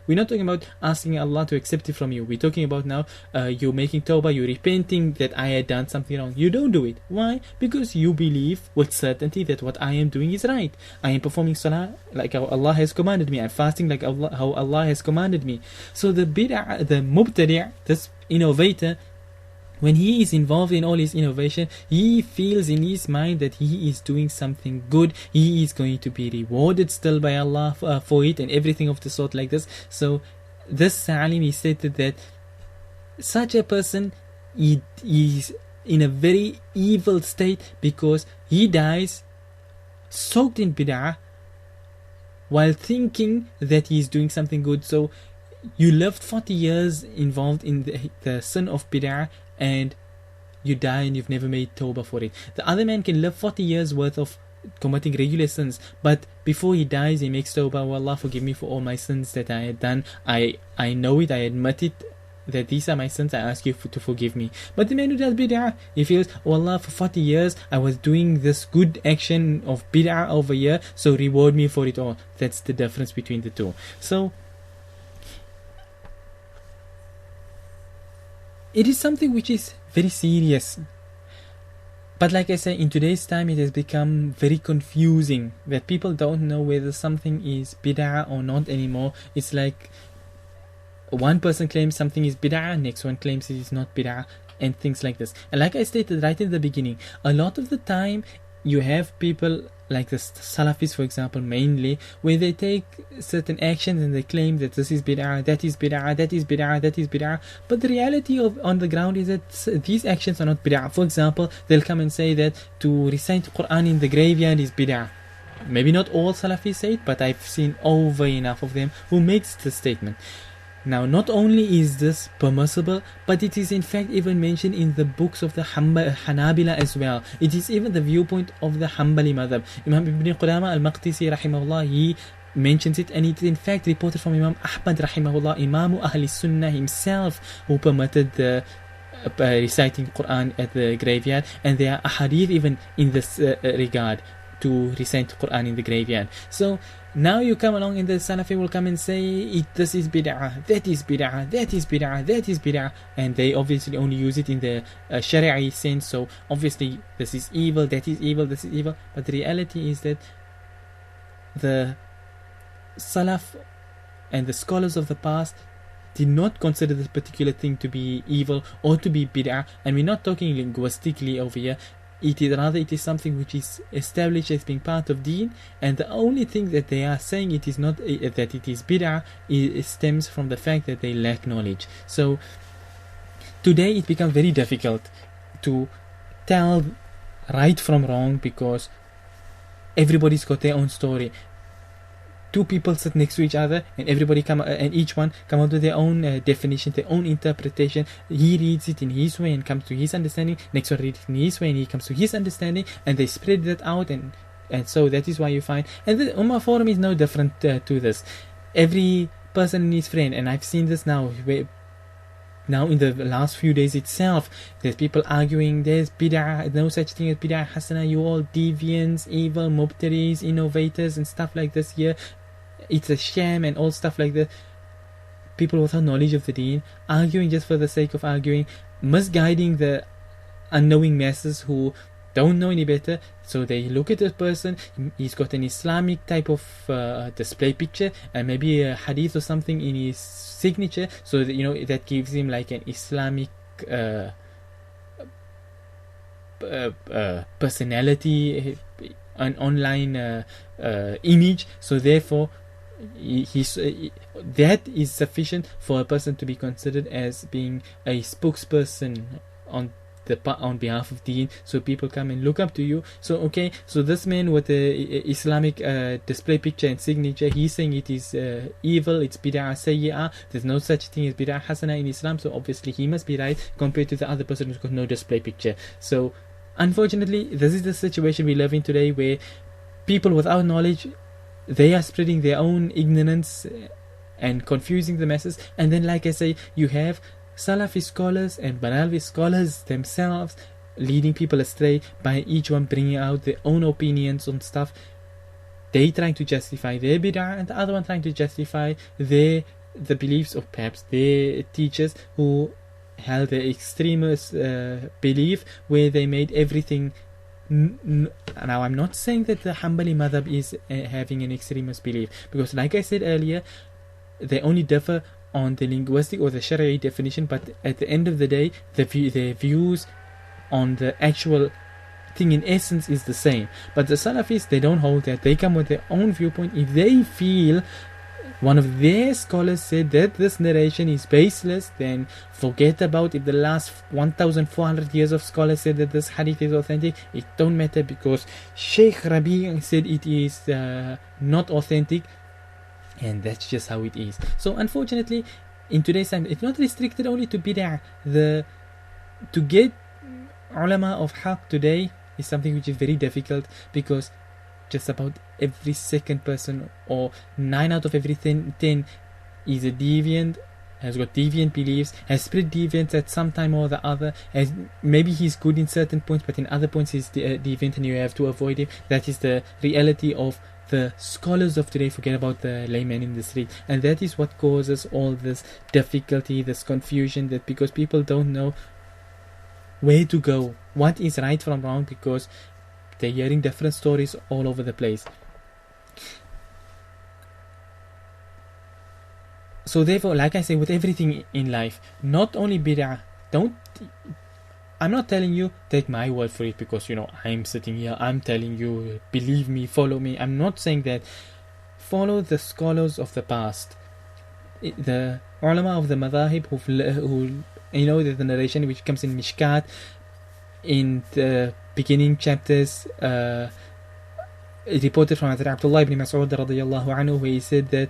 We're not talking about asking Allah to accept it from you. We're talking about now you're making tawbah, you're repenting that I had done something wrong. You don't do it. Why? Because you believe with certainty that what I am doing is right. I am performing salah like how Allah has commanded me. I'm fasting like how Allah has commanded me. So the bid'ah, the mubtadi', this innovator, when he is involved in all his innovation, he feels in his mind that he is doing something good. He is going to be rewarded still by Allah for it and everything of the sort like this. So this alim, he stated that such a person is in a very evil state because he dies soaked in bid'ah while thinking that he is doing something good. So you lived 40 years involved in the sin of bid'ah, and you die and you've never made tawbah for it. The other man can live 40 years worth of committing regular sins, but before he dies he makes tawbah. Oh Allah, forgive me for all my sins that I had done. I know it, I admit it, that these are my sins, I ask you to forgive me. But the man who does bid'ah, he feels, oh Allah, for 40 years I was doing this good action of bid'ah over here, so reward me for it all. That's the difference between the two. So it is something which is very serious. But like I say, in today's time it has become very confusing, that people don't know whether something is bid'ah or not anymore. It's like one person claims something is bid'ah, next one claims it is not bid'ah, and things like this. And like I stated right in the beginning, a lot of the time you have people like the Salafis, for example, mainly, where they take certain actions and they claim that this is bid'ah, that is bid'ah, that is bid'ah, that is bid'ah. But the reality on the ground is that these actions are not bid'ah. For example, they'll come and say that to recite Quran in the graveyard is bid'ah. Maybe not all Salafis say it, but I've seen over enough of them who makes the statement. Now, not only is this permissible, but it is in fact even mentioned in the books of the Hanabila as well. It is even the viewpoint of the Hanbali Madhab. Imam Ibn Qudama al-Maqdisi rahimahullah, he mentions it, and it is in fact reported from Imam Ahmad rahimahullah, Imam Ahli Sunnah himself, who permitted the reciting Quran at the graveyard. And there are ahadith even in this regard, to recite Quran in the graveyard. So now you come along and the Salafi will come and say this is bid'ah, that is bid'ah, that is bid'ah, that is bid'ah, and they obviously only use it in the Sharia sense. So obviously this is evil, that is evil, this is evil. But the reality is that the Salaf and the scholars of the past did not consider this particular thing to be evil or to be bid'ah. And we're not talking linguistically over here. It is something which is established as being part of deen, and the only thing that they are saying it is not that it is bid'ah, it stems from the fact that they lack knowledge. So today it becomes very difficult to tell right from wrong, because everybody's got their own story. Two people sit next to each other, and each one come out with their own definition, their own interpretation. He reads it in his way and comes to his understanding. Next one reads it in his way and he comes to his understanding, and they spread that out, and so that is why you find. And the Ummah Forum is no different to this. Every person is friend, and I've seen this now. Now in the last few days itself, there's people arguing there's bid'ah, no such thing as bid'ah hasana, you all deviants, evil, mubtadis, innovators and stuff like this here. It's a sham and all stuff like that. People without knowledge of the deen, arguing just for the sake of arguing, misguiding the unknowing masses who don't know any better. So they look at a person, he's got an Islamic type of display picture and maybe a hadith or something in his signature, so that that gives him like an Islamic personality, an online image. So therefore that is sufficient for a person to be considered as being a spokesperson on behalf of deen. So people come and look up to you. So okay, so this man with the Islamic display picture and signature, he's saying it is evil, it's bid'ah sayyi'ah, there's no such thing as bid'ah hasana in Islam, so obviously he must be right compared to the other person who's got no display picture. So unfortunately this is the situation we live in today, where people without knowledge, they are spreading their own ignorance and confusing the masses. And then, like I say, you have Salafi scholars and Baralvi scholars themselves leading people astray by each one bringing out their own opinions on stuff. They trying to justify their bid'ah, and the other one trying to justify the beliefs of perhaps their teachers who held the extremist belief, where they made everything. Now I'm not saying that the Hanbali Madhab is having an extremist belief, because like I said earlier, they only differ on the linguistic or the Sharia definition, but at the end of the day their views on the actual thing in essence is the same. But the Salafis, they don't hold that. They come with their own viewpoint. If they feel one of their scholars said that this narration is baseless, then forget about it. The last 1400 years of scholars said that this hadith is authentic. It don't matter, because Sheikh Rabi said it is not authentic, and that's just how it is. So unfortunately in today's time, it's not restricted only to bid'ah. To get ulama of haq today is something which is very difficult, because just about every second person, or 9 out of every 10 is a deviant, has got deviant beliefs, has spread deviance at some time or the other, as maybe he's good in certain points, but in other points he's deviant, and you have to avoid him. That is the reality of the scholars of today. Forget about the layman in the street. And that is what causes all this difficulty, this confusion, that because people don't know where to go, what is right from wrong, because they're hearing different stories all over the place. So therefore, like I say, with everything in life, not only bid'ah, I'm not telling you take my word for it, because I'm sitting here, I'm telling you believe me, follow me. I'm not saying that. Follow the scholars of the past, the Ulamaa of the Madhaahib, who the narration which comes in Mishkat in the beginning chapters, reported from Abdullah ibn Mas'ud radiyallahu anhu, where he said that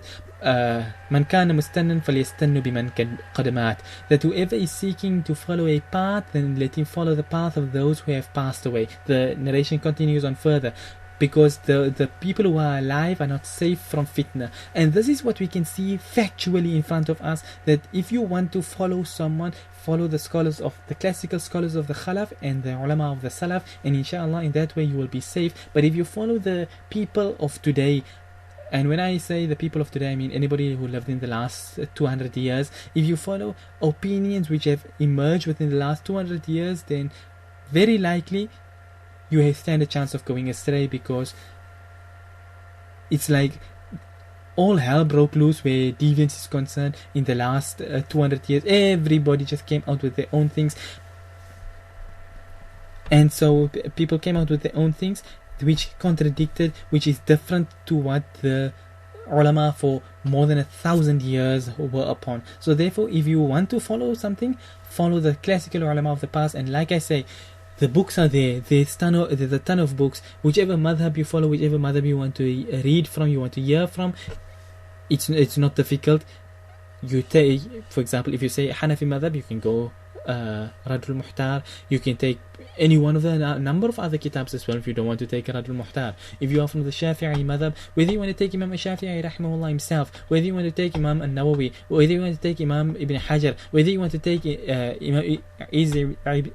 man kana mustannan falyastannu biman qad mat, that whoever is seeking to follow a path, then let him follow the path of those who have passed away. The narration continues on further, because the people who are alive are not safe from fitna. And this is what we can see factually in front of us, that if you want to follow someone, follow the scholars of the classical scholars of the Khalaf and the ulama of the Salaf, and inshallah in that way you will be safe. But if you follow the people of today, and when I say the people of today, I mean anybody who lived in the last 200 years, if you follow opinions which have emerged within the last 200 years, then very likely you stand a chance of going astray, because it's like all hell broke loose where deviance is concerned in the last 200 years. Everybody just came out with their own things, and so people came out with their own things which contradicted, which is different to what the ulama for more than 1,000 years were upon. So therefore, if you want to follow something, follow the classical ulama of the past. And like I say, the books are there. There's a ton of books. Whichever madhab you follow, whichever madhab you want to read from, you want to hear from, it's not difficult. You take, for example, if you say Hanafi madhab, you can go Radul Muhtar. You can take any one of the number of other kitabs as well if you don't want to take Radul Muhtar. If you are from the Shafi'i madhab, whether you want to take Imam Shafi'i rahimahullah himself, whether you want to take Imam al-Nawawi, whether you want to take Imam Ibn Hajar, whether you want to take Imam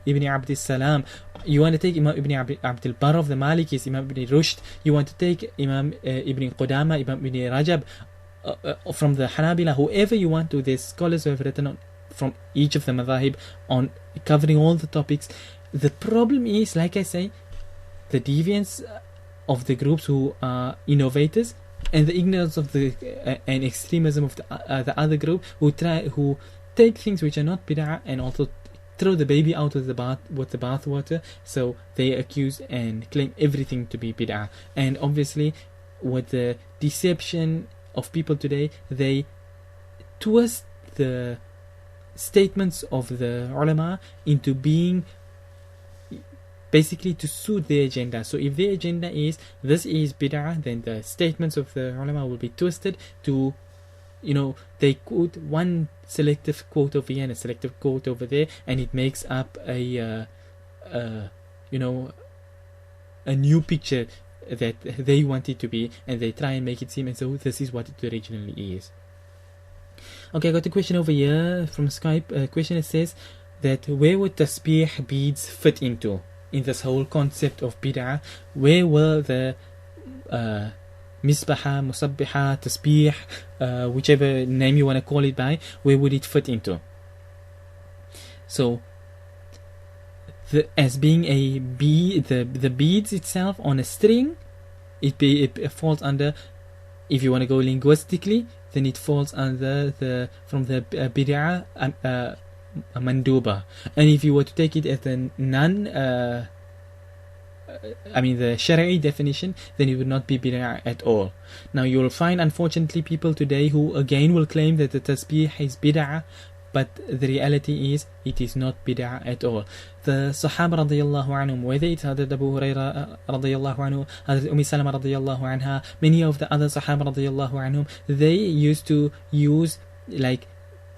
Ibn Abd Salam, you want to take Imam Ibn Abd al-Barr of the Malikis, Imam Ibn Rushd, you want to take Imam Ibn Qudama, Imam Ibn Rajab from the Hanabila, whoever you want to. There's scholars who have written on from each of the madhahib on covering all the topics. The problem is, like I say, the deviance of the groups who are innovators, and the ignorance of the and extremism of the other group who take things which are not bid'ah and also throw the baby out with the bathwater. So they accuse and claim everything to be bid'ah. And obviously, with the deception of people today, they twist the statements of the ulama into being basically to suit their agenda. So if their agenda is this is bid'ah, then the statements of the ulama will be twisted to, they quote one selective quote over here and a selective quote over there, and it makes up a new picture that they want it to be, and they try and make it seem as though this is what it originally is. Okay, I got a question over here from Skype. A question that says that where would tasbih beads fit into in this whole concept of bid'ah? Where will the misbaha, musabbiha, tasbih, whichever name you want to call it by, where would it fit into? So, as being a bead, the beads itself on a string, it falls under, if you want to go linguistically, then it falls under from the bid'ah manduba. And if you were to take it as a the Sharia definition, then it would not be bid'ah at all. Now you will find, unfortunately, people today who again will claim that the tasbih is bid'ah, but the reality is it is not bid'ah at all. The Sahaba radiyallahu anhum, whether it's Hazrat Abu Hurairah radiyallahu anhu, Hazrat Salama radiyallahu anha, many of the other Sahaba radiyallahu anhum, they used to use like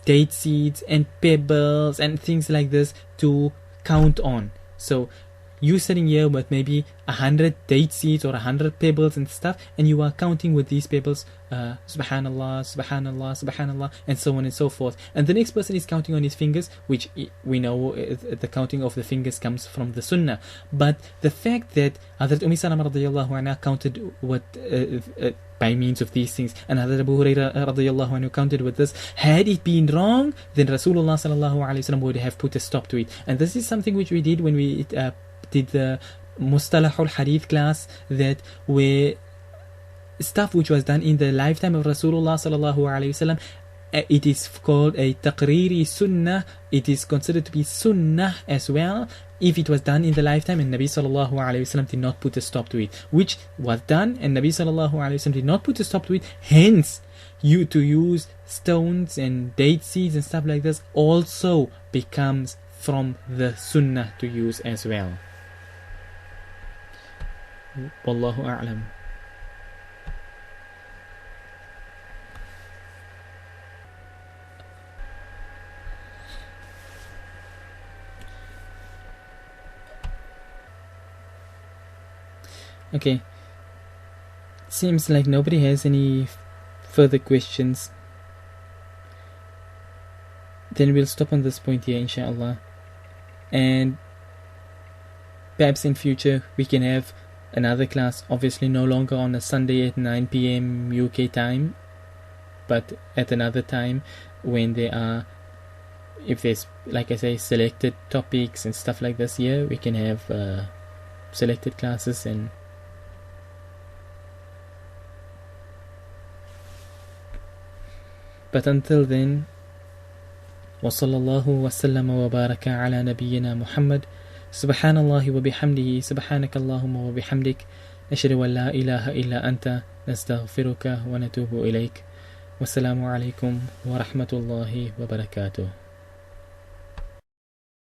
date seeds and pebbles and things like this to count on. So you sitting here with maybe 100 date seeds or 100 pebbles and stuff, and you are counting with these pebbles, subhanallah, subhanallah, subhanallah, and so on and so forth. And the next person is counting on his fingers, which we know the counting of the fingers comes from the sunnah. But the fact that Hazrat Salama radiallahu anha counted with by means of these things, and Hazrat Abu Hurairah radiallahu anhu counted with this, had it been wrong, then Rasulullah sallallahu alayhi wasallam would have put a stop to it. And this is something which we did when we did the Mustalahul Hadith class, that where stuff which was done in the lifetime of Rasulullah sallallahu alayhi wasallam, it is called a taqriri sunnah. It is considered to be sunnah as well if it was done in the lifetime and Nabi sallallahu alayhi wasallam did not put a stop to it, which was done and Nabi sallallahu alayhi wasallam did not put a stop to it. Hence, you to use stones and date seeds and stuff like this also becomes from the sunnah to use as well. Wallahu a'lam. Okay, seems like nobody has any further questions. Then we'll stop on this point here, inshallah, and perhaps in future we can have another class, obviously no longer on a Sunday at 9 p.m. UK time, but at another time when there are, if there's, like I say, selected topics and stuff like this here, we can have selected classes. And but until then, وصلى الله وسلم وبارك على نبينا محمد. سبحان الله وبحمده سبحانك اللهم وبحمدك نشهد أن لا إله إلا أنت نستغفرك ونتوب إليك. والسلام عليكم ورحمة الله وبركاته.